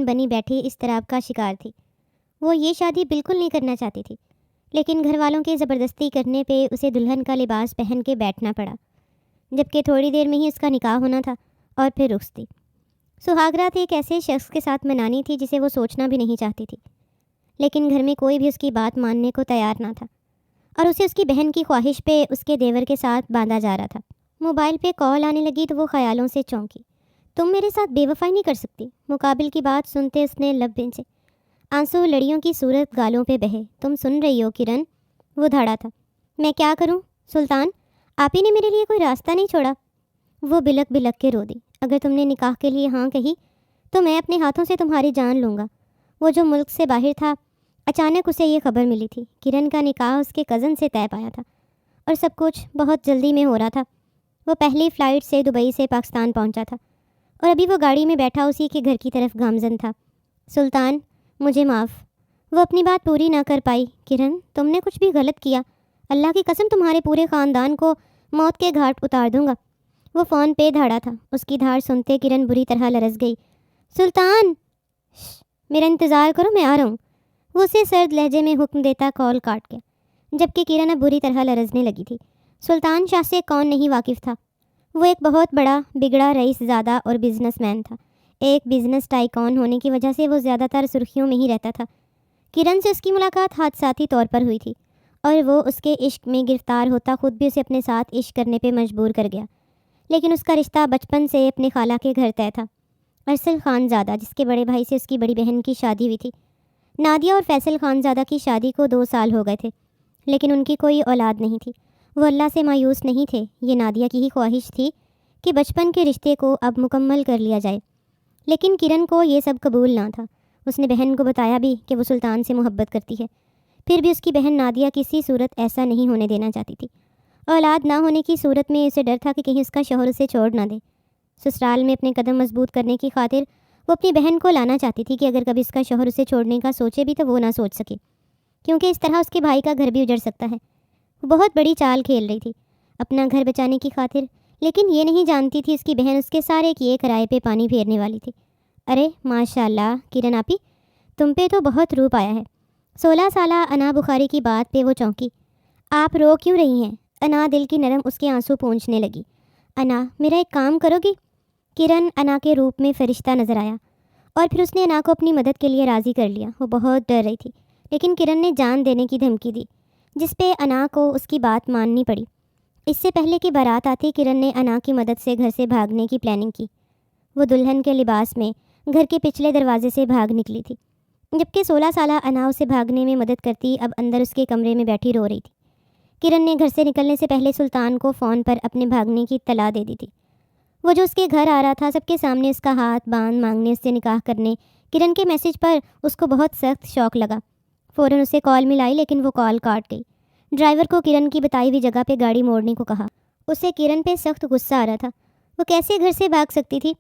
بنی بیٹھی اضطراب کا شکار تھی۔ وہ یہ شادی بالکل نہیں کرنا چاہتی تھی، لیکن گھر والوں کے زبردستی کرنے پہ اسے دلہن کا لباس پہن کے بیٹھنا پڑا، جبکہ تھوڑی دیر میں ہی اس کا نکاح ہونا تھا اور پھر رخصتی۔ سہاگرات ایک ایسے شخص کے ساتھ منانی تھی جسے وہ سوچنا بھی نہیں چاہتی تھی، لیکن گھر میں کوئی بھی اس کی بات ماننے کو تیار نہ تھا اور اسے اس کی بہن کی خواہش پہ اس کے دیور کے ساتھ باندھا جا رہا تھا۔ موبائل پہ کال آنے لگی تو وہ خیالوں سے چونکی۔ تم میرے ساتھ بے وفائی نہیں کر سکتی۔ مقابل کی بات سنتے اس نے لب بھینچے، آنسو لڑیوں کی صورت گالوں پہ بہے۔ تم سن رہی ہو کرن؟ وہ دھاڑا تھا۔ میں کیا کروں سلطان، آپ ہی نے میرے لیے کوئی راستہ نہیں چھوڑا۔ وہ بلک بلک کے رو دی۔ اگر تم نے نکاح کے لیے ہاں کہی تو میں اپنے ہاتھوں سے تمہاری جان لوں گا۔ وہ جو ملک سے باہر تھا، اچانک اسے یہ خبر ملی تھی، کرن کا نکاح اس کے کزن سے طے پایا تھا اور سب کچھ بہت جلدی میں ہو رہا تھا۔ وہ پہلی فلائٹ سے دبئی سے پاکستان پہنچا تھا اور ابھی وہ گاڑی میں بیٹھا اسی کے گھر کی طرف گامزن تھا۔ سلطان مجھے معاف۔ وہ اپنی بات پوری نہ کر پائی۔ کرن تم نے کچھ بھی غلط کیا، اللہ کی قسم تمہارے پورے خاندان کو موت کے گھاٹ اتار دوں گا۔ وہ فون پہ دھاڑا تھا۔ اس کی دھاڑ سنتے کرن بری طرح لرز گئی۔ سلطان میرا انتظار کرو، میں آ رہا ہوں۔ وہ اسے سرد لہجے میں حکم دیتا کال کاٹ کے، جبکہ کرن اب بری طرح لرزنے لگی تھی۔ سلطان شاہ سے کون نہیں واقف تھا؟ وہ ایک بہت بڑا بگڑا رئیس زادہ اور بزنس مین تھا۔ ایک بزنس ٹائکون ہونے کی وجہ سے وہ زیادہ تر سرخیوں میں ہی رہتا تھا۔ کرن سے اس کی ملاقات حادثاتی طور پر ہوئی تھی اور وہ اس کے عشق میں گرفتار ہوتا خود بھی اسے اپنے ساتھ عشق کرنے پہ مجبور کر گیا، لیکن اس کا رشتہ بچپن سے اپنے خالہ کے گھر طے تھا، ارسل خان زادہ، جس کے بڑے بھائی سے اس کی بڑی بہن کی شادی ہوئی تھی۔ نادیہ اور فیصل خان زادہ کی شادی کو 2 سال ہو گئے تھے، لیکن ان کی کوئی اولاد نہیں تھی۔ وہ اللہ سے مایوس نہیں تھے، یہ نادیہ کی ہی خواہش تھی کہ بچپن کے رشتے کو اب مکمل کر لیا جائے، لیکن کرن کو یہ سب قبول نہ تھا۔ اس نے بہن کو بتایا بھی کہ وہ سلطان سے محبت کرتی ہے، پھر بھی اس کی بہن نادیہ کسی صورت ایسا نہیں ہونے دینا چاہتی تھی۔ اولاد نہ ہونے کی صورت میں اسے ڈر تھا کہ کہیں اس کا شوہر اسے چھوڑ نہ دے۔ سسرال میں اپنے قدم مضبوط کرنے کی خاطر وہ اپنی بہن کو لانا چاہتی تھی کہ اگر کبھی اس کا شوہر اسے چھوڑنے کا سوچے بھی تو وہ نہ سوچ سکے، کیونکہ اس طرح اس کے بھائی کا گھر بھی اجڑ سکتا ہے۔ وہ بہت بڑی چال کھیل رہی تھی اپنا گھر بچانے کی خاطر، لیکن یہ نہیں جانتی تھی اس کی بہن اس کے سارے کیے کرائے پہ پانی پھیرنے والی تھی۔ ارے ماشاء اللہ کرن آپی، تم پہ تو بہت روپ آیا ہے۔ 16 سالہ انا بخاری کی بات پہ وہ چونکی۔ آپ رو کیوں رہی ہیں؟ انا دل کی نرم اس کے آنسو پونچھنے لگی۔ انا میرا ایک کام کرو گی؟ کرن انا کے روپ میں فرشتہ نظر آیا اور پھر اس نے انا کو اپنی مدد کے لیے راضی کر لیا۔ وہ بہت ڈر رہی تھی، لیکن کرن نے جان دینے کی دھمکی دی، جس پہ انا کو اس کی بات ماننی پڑی۔ اس سے پہلے کہ بارات آتی، کرن نے انا کی مدد سے گھر سے بھاگنے کی پلاننگ کی۔ وہ دلہن کے لباس میں گھر کے پچھلے دروازے سے بھاگ نکلی تھی، جبکہ 16 سالہ انا اسے بھاگنے میں مدد کرتی اب اندر اس کے کمرے میں بیٹھی رو رہی تھی۔ کرن نے گھر سے نکلنے سے پہلے سلطان کو فون پر اپنے بھاگنے کی اطلاع دے دی تھی۔ وہ جو اس کے گھر آ رہا تھا، سب کے سامنے اس کا ہاتھ باندھ مانگنے، اس سے نکاح کرنے، کرن کے میسج پر اس کو بہت سخت شوق لگا۔ فوراً اسے کال ملائی، لیکن وہ کال کاٹ گئی۔ ڈرائیور کو کرن کی بتائی ہوئی جگہ پہ گاڑی موڑنے کو کہا۔ اسے کرن پہ سخت غصہ آ رہا تھا۔ وہ کیسے گھر سے بھاگ سکتی تھی؟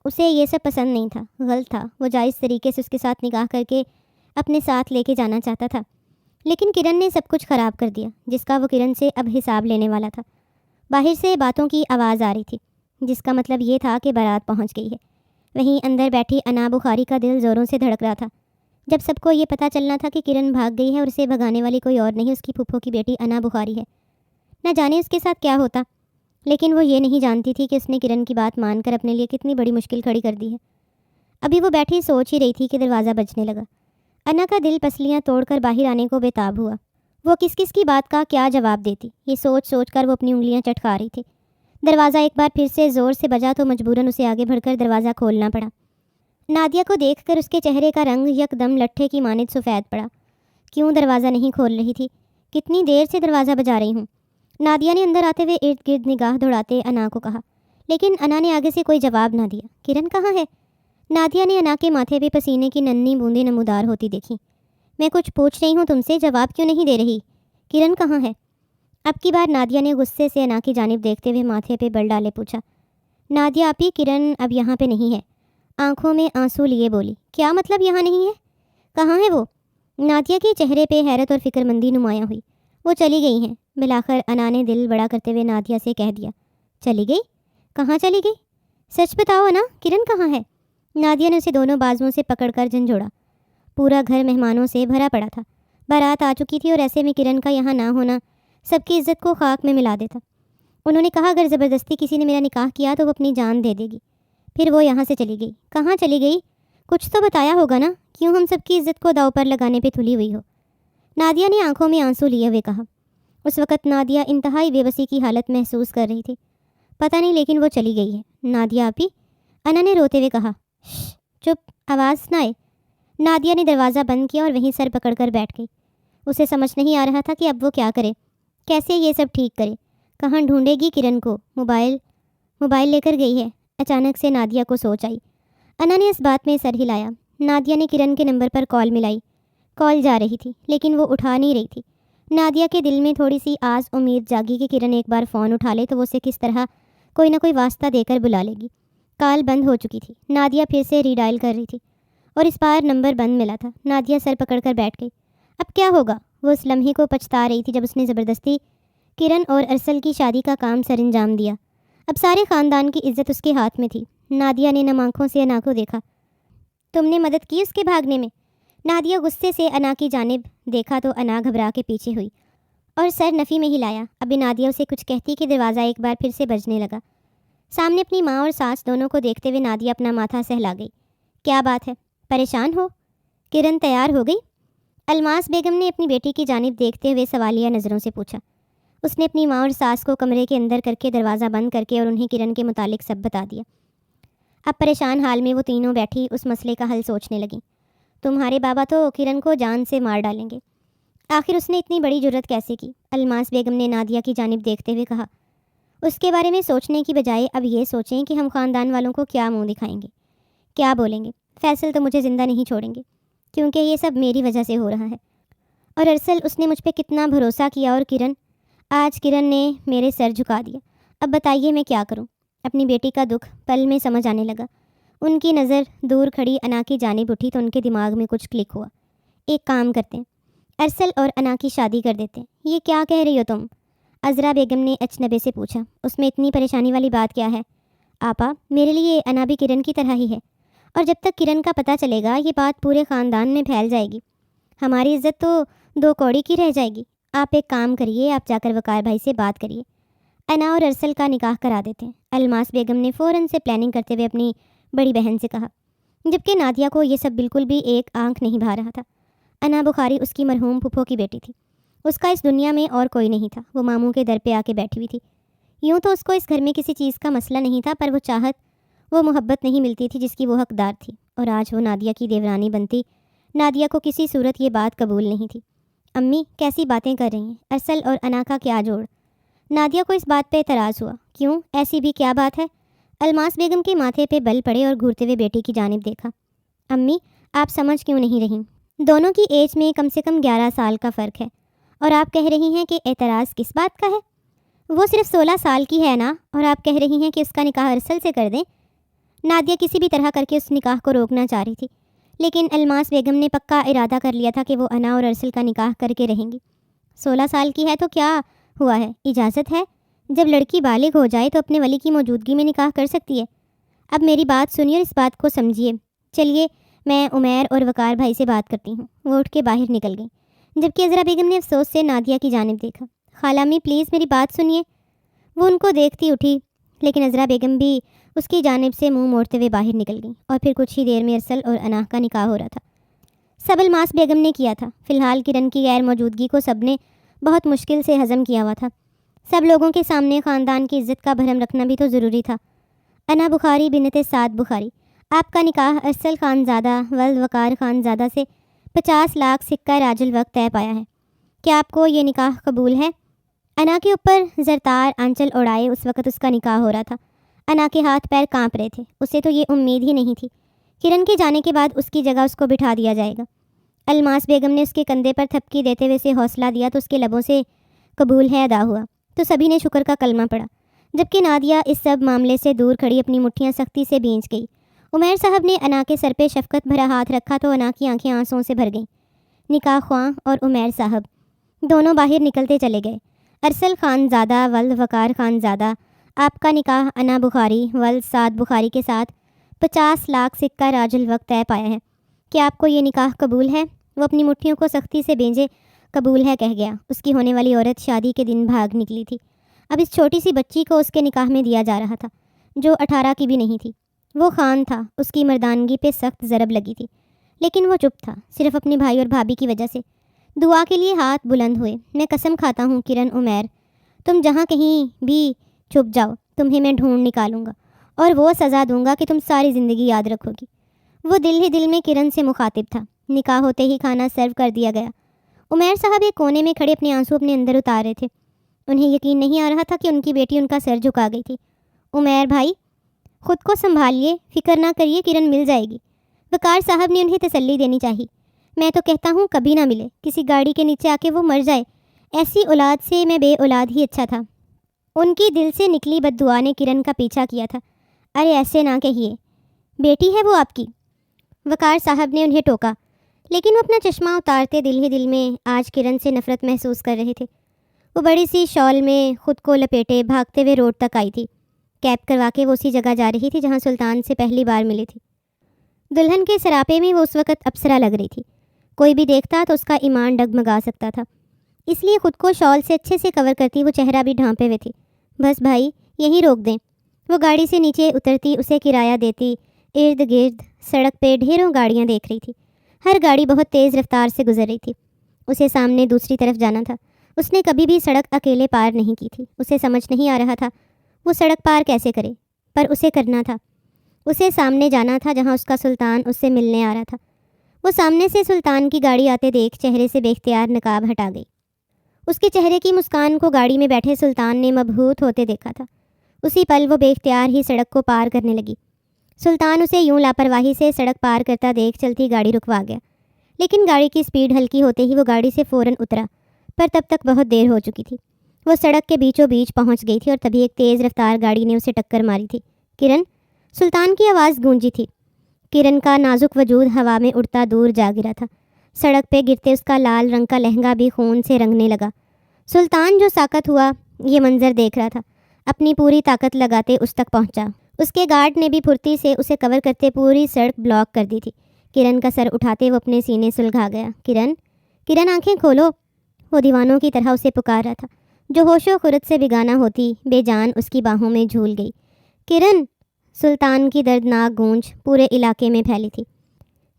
اسے یہ سب پسند نہیں تھا، غلط تھا۔ وہ جائز طریقے سے اس کے ساتھ نکاح کر کے اپنے ساتھ لے کے جانا چاہتا تھا، لیکن کرن نے سب کچھ خراب کر دیا، جس کا وہ کرن سے اب حساب لینے والا تھا۔ باہر سے باتوں کی آواز آ رہی تھی، جس کا مطلب یہ تھا کہ بارات پہنچ گئی ہے۔ وہیں اندر بیٹھی انا بخاری کا دل زوروں سے دھڑک رہا تھا، جب سب کو یہ پتہ چلنا تھا کہ کرن بھاگ گئی ہے اور اسے بھگانے والی کوئی اور نہیں، اس کی پھپھو کی بیٹی انا بخاری ہے۔ نہ جانے اس کے ساتھ کیا ہوتا، لیکن وہ یہ نہیں جانتی تھی کہ اس نے کرن کی بات مان کر اپنے لیے کتنی بڑی مشکل کھڑی کر دی ہے۔ ابھی وہ بیٹھی سوچ ہی رہی تھی کہ دروازہ بجنے لگا۔ انا کا دل پسلیاں توڑ کر باہر آنے کو بے تاب ہوا۔ وہ کس کس کی بات کا کیا جواب دیتی، یہ سوچ سوچ کر وہ اپنی انگلیاں چٹکا رہی تھی۔ دروازہ ایک بار پھر سے زور سے بجا تو مجبوراً اسے آگے بڑھ کر دروازہ کھولنا پڑا۔ نادیہ کو دیکھ کر اس کے چہرے کا رنگ یک دم لٹھے کی مانند سفید پڑا۔ کیوں دروازہ نہیں کھول رہی تھی؟ کتنی دیر سے دروازہ بجا رہی ہوں؟ نادیہ نے اندر آتے ہوئے ارد گرد نگاہ دوڑاتے انا کو کہا، لیکن انا نے آگے سے کوئی جواب نہ دیا۔ کرن کہاں ہے؟ نادیہ نے انا کے ماتھے پہ پسینے کی ننھی بوندیں نمودار ہوتی دیکھی۔ میں کچھ پوچھ رہی ہوں تم سے، جواب کیوں نہیں دے رہی؟ کرن کہاں ہے؟ اب کی بار نادیہ نے غصے سے انا کی جانب دیکھتے ہوئے ماتھے پہ بل ڈالے پوچھا۔ نادیہ آپی، کرن اب یہاں پہ نہیں ہے۔ آنکھوں میں آنسو لیے بولی۔ کیا مطلب یہاں نہیں ہے؟ کہاں ہے وہ؟ نادیہ کے چہرے پہ حیرت اور فکر مندی نمایاں ہوئی۔ وہ چلی گئی ہیں، بلاخر انا نے دل بڑا کرتے ہوئے نادیہ سے کہہ دیا۔ چلی گئی؟ کہاں چلی گئی؟ سچ بتاؤ انا، کرن کہاں ہے؟ نادیہ نے اسے دونوں بازوؤں سے پکڑ کر جھنجھوڑا۔ پورا گھر مہمانوں سے بھرا پڑا تھا، بارات آ چکی تھی اور ایسے میں کرن کا یہاں نہ ہونا سب کی عزت کو خاک میں ملا دیتا۔ انہوں نے کہا اگر زبردستی کسی نے میرا نکاح کیا تو وہ اپنی جان دے دے گی۔ پھر وہ یہاں سے چلی گئی۔ کہاں چلی گئی؟ کچھ تو بتایا ہوگا نا، کیوں ہم سب کی عزت کو داؤ پر لگانے پہ تھلی ہوئی ہو؟ نادیہ نے آنکھوں میں آنسو لیے ہوئے کہا۔ اس وقت نادیہ انتہائی بے بسی کی حالت محسوس کر رہی تھی۔ پتہ نہیں لیکن وہ چلی گئی ہے۔ نادیہ آپی، انا نے روتے ہوئے کہا۔ چپ، آواز نہ آئے۔ نادیہ نے دروازہ بند کیا اور وہیں سر پکڑ کر بیٹھ گئی۔ اسے سمجھ نہیں آ رہا تھا کہ اب وہ کیا کرے، کیسے یہ سب ٹھیک کرے۔ کہاں ڈھونڈے گی کرن کو؟ موبائل لے کر گئی ہے۔ اچانک سے نادیہ کو سوچ آئی۔ انا نے اس بات میں سر ہلایا۔ نادیہ نے کرن کے نمبر پر کال ملائی۔ کال جا رہی تھی لیکن وہ اٹھا نہیں رہی تھی۔ نادیہ کے دل میں تھوڑی سی آس امید جاگی کہ کرن ایک بار فون اٹھا لے تو وہ اسے کس طرح کوئی نہ کوئی واسطہ دے کر بلا لے گی۔ کال بند ہو چکی تھی۔ نادیہ پھر سے ری ڈائل کر رہی تھی اور اس بار نمبر بند ملا تھا۔ نادیہ سر پکڑ کر بیٹھ گئی۔ اب کیا ہوگا؟ وہ اس لمحے کو پچھتا رہی تھی جب اس نے زبردستی کرن اور ارسل کی شادی کا کام سر انجام دیا۔ اب سارے خاندان کی عزت اس کے ہاتھ میں تھی۔ نادیہ نے نم آنکھوں سے انا کو دیکھا۔ تم نے مدد کی اس کے بھاگنے میں؟ نادیہ غصے سے انا کی جانب دیکھا تو انا گھبرا کے پیچھے ہوئی اور سر نفی میں ہلایا۔ ابھی نادیہ اسے کچھ کہتی کہ دروازہ ایک بار پھر سے بجنے لگا۔ سامنے اپنی ماں اور ساس دونوں کو دیکھتے ہوئے نادیہ اپنا ماتھا سہلا گئی۔ کیا بات ہے، پریشان ہو؟ کرن تیار ہو گئی؟ الماس بیگم نے اپنی بیٹی کی جانب دیکھتے ہوئے سوالیہ نظروں سے پوچھا۔ اس نے اپنی ماں اور ساس کو کمرے کے اندر کر کے دروازہ بند کر کے اور انہیں کرن کے متعلق سب بتا دیا۔ اب پریشان حال میں وہ تینوں بیٹھی اس مسئلے کا حل سوچنے لگیں۔ تمہارے بابا تو کرن کو جان سے مار ڈالیں گے، آخر اس نے اتنی بڑی جرت کیسے کی؟ الماس بیگم نے نادیہ کی جانب دیکھتے ہوئے کہا۔ اس کے بارے میں سوچنے کی بجائے اب یہ سوچیں کہ ہم خاندان والوں کو کیا منہ دکھائیں گے، کیا بولیں گے۔ فیصل تو مجھے زندہ نہیں چھوڑیں گے کیونکہ یہ سب میری وجہ سے ہو رہا ہے۔ اور ارسل، اس نے مجھ پہ کتنا بھروسہ کیا، اور کرن، آج کرن نے میرے سر جھکا دیا۔ اب بتائیے میں کیا کروں؟ اپنی بیٹی کا دکھ پل میں سمجھ آنے لگا۔ ان کی نظر دور کھڑی انا کی جانب اٹھی تو ان کے دماغ میں کچھ کلک ہوا۔ ایک کام کرتے ہیں، ارسل اور انا کی شادی کر دیتے ہیں۔ یہ کیا کہہ رہی ہو تم؟ عذرا بیگم نے اچنبے سے پوچھا۔ اس میں اتنی پریشانی والی بات کیا ہے؟ آپا، میرے لیے انا بھی کرن کی طرح ہی ہے، اور جب تک کرن کا پتہ چلے گا یہ بات پورے خاندان میں پھیل جائے گی، ہماری عزت تو دو کوڑی کی رہ جائے گی۔ آپ ایک کام کریے، آپ جا کر وقار بھائی سے بات کریے، انا اور ارسل کا نکاح کرا دیتے ہیں۔ الماس بیگم نے فوراً سے پلاننگ کرتے ہوئے اپنی بڑی بہن سے کہا، جبکہ نادیہ کو یہ سب بالکل بھی ایک آنکھ نہیں بھا رہا تھا۔ انا بخاری اس کی مرحوم پھپھو کی بیٹی تھی، اس کا اس دنیا میں اور کوئی نہیں تھا۔ وہ ماموں کے در پہ آ کے بیٹھی ہوئی تھی۔ یوں تو اس کو اس گھر میں کسی چیز کا مسئلہ نہیں تھا، پر وہ چاہت، وہ محبت نہیں ملتی تھی جس کی وہ حقدار تھی، اور آج وہ نادیہ کی دیورانی بنتی نادیہ کو کسی صورت یہ بات قبول نہیں تھی۔ امی کیسی باتیں کر رہی ہیں؟ ارسل اور انا کا کیا جوڑ؟ نادیہ کو اس بات پہ اعتراض ہوا۔ کیوں، ایسی بھی کیا بات ہے؟ الماس بیگم کے ماتھے پہ بل پڑے اور گھورتے ہوئے بیٹی کی جانب دیکھا۔ امی، آپ سمجھ کیوں نہیں رہی؟ دونوں کی ایج میں کم سے کم 11 سال کا فرق ہے، اور آپ کہہ رہی ہیں کہ اعتراض کس بات کا ہے؟ وہ صرف 16 سال کی ہے نا، اور آپ کہہ رہی ہیں کہ اس کا نکاح ارسل سے کر دیں۔ نادیہ کسی بھی طرح کر کے اس نکاح کو روکنا چاہ رہی تھی، لیکن الماس بیگم نے پکا ارادہ کر لیا تھا کہ وہ انا اور ارسل کا نکاح کر کے رہیں گی۔ 16 سال کی ہے تو کیا ہوا ہے، اجازت ہے، جب لڑکی بالغ ہو جائے تو اپنے ولی کی موجودگی میں نکاح کر سکتی ہے۔ اب میری بات سنیے اور اس بات کو سمجھیے۔ چلیے، میں عمیر اور وقار بھائی سے بات کرتی ہوں۔ وہ اٹھ کے باہر نکل گئی، جبکہ عذرا بیگم نے افسوس سے نادیہ کی جانب دیکھا۔ خالہ امی پلیز میری بات سنیے۔ وہ ان کو دیکھتی اٹھی، لیکن عذرا بیگم بھی اس کی جانب سے منہ موڑتے ہوئے باہر نکل گئی، اور پھر کچھ ہی دیر میں ارسل اور انا کا نکاح ہو رہا تھا۔ سب الماس بیگم نے کیا تھا۔ فی الحال کرن کی غیر موجودگی کو سب نے بہت مشکل سے ہضم کیا ہوا تھا۔ سب لوگوں کے سامنے خاندان کی عزت کا بھرم رکھنا بھی تو ضروری تھا۔ انا بخاری بنت سعد بخاری، آپ کا نکاح ارسل خانزادہ ولد وقار خانزادہ سے 50 لاکھ سکہ راج الوقت طے پایا ہے۔ کیا آپ کو یہ نکاح قبول ہے؟ انا کے اوپر زرتار آنچل اڑائے اس وقت اس کا نکاح ہو رہا تھا۔ انا کے ہاتھ پیر کانپ رہے تھے۔ اسے تو یہ امید ہی نہیں تھی کرن کے جانے کے بعد اس کی جگہ اس کو بٹھا دیا جائے گا۔ الماس بیگم نے اس کے کندھے پر تھپکی دیتے ہوئے اسے حوصلہ دیا تو اس کے لبوں سے قبول ہے ادا ہوا، تو سبھی نے شکر کا کلمہ پڑھا، جبکہ نادیہ اس سب معاملے سے دور کھڑی اپنی مٹھیاں سختی سے بھینچ گئی۔ عمیر صاحب نے انا کے سر پہ شفقت بھرا ہاتھ رکھا تو انا کی آنکھیں آنسوؤں سے بھر گئیں۔ نکاح خواں اور عمیر صاحب دونوں باہر نکلتے چلے گئے۔ ارسل خانزادہ ولد وقار خانزادہ، آپ کا نکاح انا بخاری ولد سعد بخاری کے ساتھ 50 لاکھ سکہ راج الوقت طے پایا ہے کہ آپ کو یہ نکاح قبول ہے۔ وہ اپنی مٹھیوں کو سختی سے بھیجے قبول ہے کہہ گیا۔ اس کی ہونے والی عورت شادی کے دن بھاگ نکلی تھی۔ اب اس چھوٹی سی بچی کو اس کے نکاح میں دیا جا رہا تھا جو 18 کی بھی نہیں تھی۔ وہ خان تھا، اس کی مردانگی پہ سخت ضرب لگی تھی، لیکن وہ چپ تھا، صرف اپنے بھائی اور بھابھی کی وجہ سے۔ دعا کے لیے ہاتھ بلند ہوئے۔ میں قسم کھاتا ہوں کرن عمیر، تم جہاں کہیں بھی چھپ جاؤ تمہیں میں ڈھونڈ نکالوں گا اور وہ سزا دوں گا کہ تم ساری زندگی یاد رکھو گی۔ وہ دل ہی دل میں کرن سے مخاطب تھا۔ نکاح ہوتے ہی کھانا سرو کر دیا گیا۔ عمیر صاحب ایک کونے میں کھڑے اپنے آنسو اپنے اندر اتار رہے تھے۔ انہیں یقین نہیں آ رہا تھا کہ ان کی بیٹی ان کا سر جھکا گئی تھی۔ عمیر بھائی، خود کو سنبھالیے، فکر نہ کریے، کرن مل جائے گی۔ وقار صاحب نے انہیں تسلی دینی چاہی۔ میں تو کہتا ہوں کبھی نہ ملے، کسی گاڑی کے نیچے آ کے وہ مر جائے، ایسی اولاد سے میں بے اولاد ہی اچھا تھا۔ ان کی دل سے نکلی بد دعا نے کرن کا پیچھا کیا تھا۔ ارے ایسے نہ کہیے، بیٹی ہے وہ آپ کی، وقار صاحب نے انہیں ٹوکا، لیکن وہ اپنا چشمہ اتارتے دل ہی دل میں آج کرن سے نفرت محسوس کر رہے تھے۔ وہ بڑی سی شال میں خود کو لپیٹے بھاگتے ہوئے روڈ تک آئی تھی۔ کیب کروا کے وہ اسی جگہ جا رہی تھی جہاں سلطان سے پہلی بار ملی تھی۔ دلہن کے سراپے میں وہ اس وقت اپسرا لگ رہی تھی۔ کوئی بھی دیکھتا تو اس کا ایمان ڈگمگا سکتا تھا، اس لیے خود کو شال سے اچھے سے کور کرتی وہ چہرہ بھی ڈھانپے ہوئے تھی۔ بس بھائی یہیں روک دیں۔ وہ گاڑی سے نیچے اترتی، اسے کرایہ دیتی۔ ارد گرد سڑک پہ ڈھیروں گاڑیاں دیکھ رہی تھی۔ ہر گاڑی بہت تیز رفتار سے گزر رہی تھی۔ اسے سامنے دوسری طرف جانا تھا۔ اس نے کبھی بھی سڑک اکیلے پار نہیں کی تھی۔ اسے سمجھ نہیں آ رہا تھا وہ سڑک پار کیسے کرے، پر اسے کرنا تھا۔ اسے سامنے جانا تھا جہاں اس کا سلطان اس سے ملنے آ رہا تھا۔ وہ سامنے سے سلطان کی گاڑی آتے دیکھ چہرے سے بے اختیار نقاب ہٹا گئی۔ اس کے چہرے کی مسکان کو گاڑی میں بیٹھے سلطان نے مبہوت ہوتے دیکھا تھا۔ اسی پل وہ بے اختیار ہی سڑک کو پار کرنے لگی۔ سلطان اسے یوں لاپرواہی سے سڑک پار کرتا دیکھ چلتی گاڑی رکوا گیا، لیکن گاڑی کی سپیڈ ہلکی ہوتے ہی وہ گاڑی سے فوراً اترا، پر تب تک بہت دیر ہو چکی تھی۔ وہ سڑک کے بیچوں بیچ پہنچ گئی تھی اور تبھی ایک تیز رفتار گاڑی نے اسے ٹکر ماری تھی۔ کرن! سلطان کی آواز گونجی تھی۔ کرن کا نازک وجود ہوا میں اڑتا دور جا گرا تھا۔ سڑک پہ گرتے اس کا لال رنگ کا لہنگا بھی خون سے رنگنے لگا۔ سلطان جو ساکت ہوا یہ منظر دیکھ رہا تھا، اپنی پوری طاقت لگاتے اس تک پہنچا۔ اس کے گارڈ نے بھی پھرتی سے اسے کور کرتے پوری سڑک بلاک کر دی تھی۔ کرن کا سر اٹھاتے وہ اپنے سینے سلگھا گیا۔ کرن! کرن آنکھیں کھولو! وہ دیوانوں کی طرح اسے پکار رہا تھا۔ جو ہوش و خرد سے بیگانہ ہوتی بے جان اس کی باہوں میں جھول گئی۔ کرن! سلطان کی دردناک گونج پورے علاقے میں پھیلی تھی۔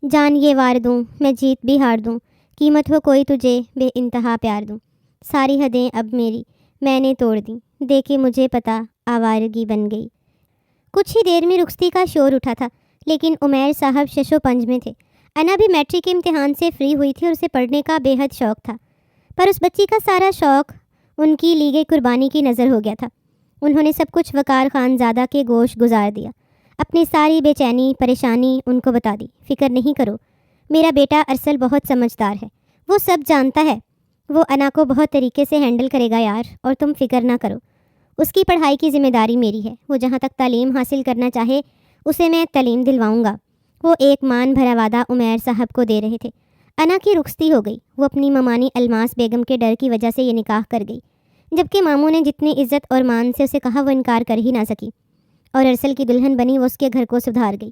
جان یہ وار دوں، میں جیت بھی ہار دوں، قیمت ہو کوئی تجھے بے انتہا پیار دوں، ساری حدیں اب میری میں نے توڑ دیں، دیکھے مجھے پتہ آوارگی بن گئی۔ کچھ ہی دیر میں رخصتی کا شور اٹھا تھا، لیکن عمیر صاحب شش و پنج میں تھے۔ انا بھی میٹرک کے امتحان سے فری ہوئی تھی اور اسے پڑھنے کا بے حد شوق تھا، پر اس بچی کا سارا شوق ان کی لی گئی قربانی کی نظر ہو گیا تھا۔ انہوں نے سب کچھ وقار خان زادہ کے گوش گزار دیا، اپنی ساری بے چینی پریشانی ان کو بتا دی۔ فکر نہیں کرو، میرا بیٹا ارسل بہت سمجھدار ہے، وہ سب جانتا ہے، وہ انا کو بہت طریقے سے ہینڈل کرے گا یار، اور تم فکر نہ کرو، اس کی پڑھائی کی ذمہ داری میری ہے، وہ جہاں تک تعلیم حاصل کرنا چاہے اسے میں تعلیم دلواؤں گا۔ وہ ایک مان بھرا وعدہ عمیر صاحب کو دے رہے تھے۔ انا کی رخصتی ہو گئی۔ وہ اپنی ممانی الماس بیگم کے ڈر کی وجہ سے یہ نکاح کر گئی، جبکہ ماموں نے جتنی عزت اور مان سے اسے کہا وہ انکار کر ہی نہ سکی، اور ارسل کی دلہن بنی وہ اس کے گھر کو سدھار گئی،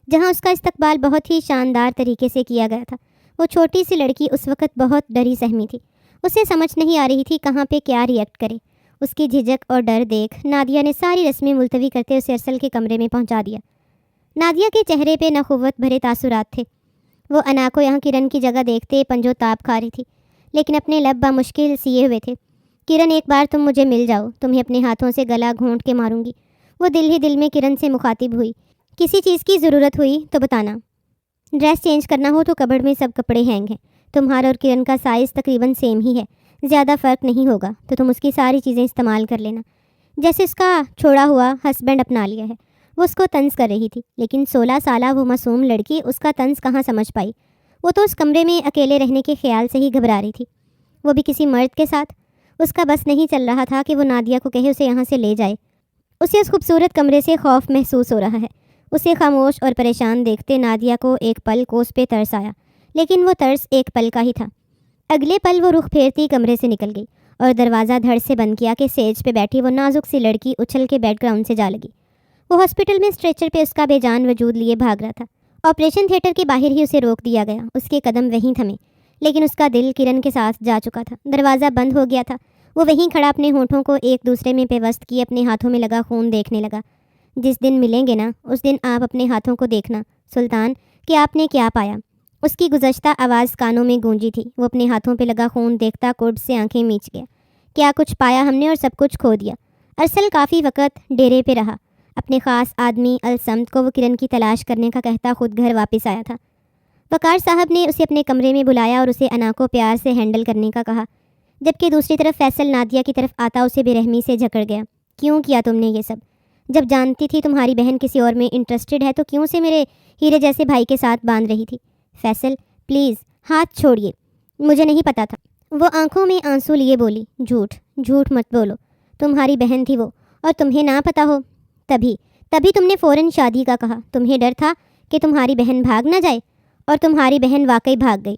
جہاں اس کا استقبال بہت ہی شاندار طریقے سے کیا گیا تھا۔ وہ چھوٹی سی لڑکی اس وقت بہت ڈری سہمی تھی، اسے سمجھ نہیں آ رہی تھی کہاں پہ کیا ریئیکٹ کرے۔ اس کی جھجک اور ڈر دیکھ نادیہ نے ساری رسمیں ملتوی کرتے اسے ارسل کے کمرے میں پہنچا دیا۔ نادیہ کے چہرے پہ نخوت بھرے تاثرات تھے۔ وہ انا کو یہاں کرن کی جگہ دیکھتے پنجو تاب کھا رہی تھی، لیکن اپنے لب بامشکل سیے ہوئے تھے۔ کرن ایک بار تم مجھے مل جاؤ، تمہیں اپنے ہاتھوں سے گلا گھونٹ کے ماروں گی۔ وہ دل ہی دل میں کرن سے مخاطب ہوئی۔ کسی چیز کی ضرورت ہوئی تو بتانا، ڈریس چینج کرنا ہو تو کبڑ میں سب کپڑے ہینگ ہیں، تمہارا اور کرن کا سائز تقریباً سیم ہی ہے، زیادہ فرق نہیں ہوگا، تو تم اس کی ساری چیزیں استعمال کر لینا، جیسے اس کا چھوڑا ہوا ہسبینڈ اپنا لیا ہے۔ وہ اس کو طنز کر رہی تھی، لیکن 16 سالہ وہ معصوم لڑکی اس کا طنز کہاں سمجھ پائی۔ وہ تو اس کمرے میں اکیلے رہنے کے خیال سے ہی گھبرا رہی تھی، وہ بھی کسی مرد کے ساتھ۔ اس کا بس نہیں چل رہا تھا کہ وہ نادیہ کو کہے اسے یہاں سے لے جائے۔ اسے اس خوبصورت کمرے سے خوف محسوس ہو رہا ہے۔ اسے خاموش اور پریشان دیکھتے نادیہ کو ایک پل کو اس پہ ترس آیا، لیکن وہ ترس ایک پل کا ہی تھا۔ اگلے پل وہ رخ پھیرتی کمرے سے نکل گئی اور دروازہ دھڑ سے بند کیا کہ سیج پہ بیٹھی وہ نازک سی لڑکی اچھل کے بیک گراؤنڈ سے جا لگی۔ وہ ہاسپٹل میں اسٹریچر پہ اس کا بے جان وجود لیے بھاگ رہا تھا۔ آپریشن تھیٹر کے باہر ہی اسے روک دیا گیا۔ اس کے قدم وہیں تھمے، لیکن اس کا دل کرن کے ساتھ جا چکا تھا۔ دروازہ بند ہو گیا تھا۔ وہ وہیں کھڑا اپنے ہونٹوں کو ایک دوسرے میں پیوست کیے اپنے ہاتھوں میں لگا خون دیکھنے لگا۔ جس دن ملیں گے نا، اس دن آپ اپنے ہاتھوں کو دیکھنا سلطان کہ آپ نے کیا پایا۔ اس کی گزشتہ آواز کانوں میں گونجی تھی۔ وہ اپنے ہاتھوں پہ لگا خون دیکھتا کرب سے آنکھیں میچ گیا۔ کیا کچھ پایا ہم نے اور سب کچھ کھو دیا۔ ارسل کافی وقت ڈیرے پہ رہا۔ اپنے خاص آدمی السمت کو وہ کرن کی تلاش کرنے کا کہتا خود گھر واپس آیا تھا۔ وقار صاحب نے اسے اپنے کمرے میں بلایا اور اسے انا کو پیار سے ہینڈل کرنے کا کہا، جبکہ دوسری طرف فیصل نادیہ کی طرف آتا اسے بے رحمی سے جھکڑ گیا۔ کیوں کیا تم نے یہ سب؟ جب جانتی تھی تمہاری بہن کسی اور میں انٹرسٹڈ ہے تو کیوں سے میرے ہیرے جیسے بھائی کے ساتھ باندھ رہی تھی؟ فیصل پلیز ہاتھ چھوڑیے، مجھے نہیں پتا تھا۔ وہ آنکھوں میں آنسو لیے بولی، جھوٹ مت بولو، تمہاری بہن تھی وہ، اور تمہیں نہ پتا ہو؟ تبھی تم نے فوراً شادی کا کہا۔ تمہیں ڈر تھا کہ تمہاری بہن بھاگ نہ جائے، اور تمہاری بہن واقعی بھاگ گئی۔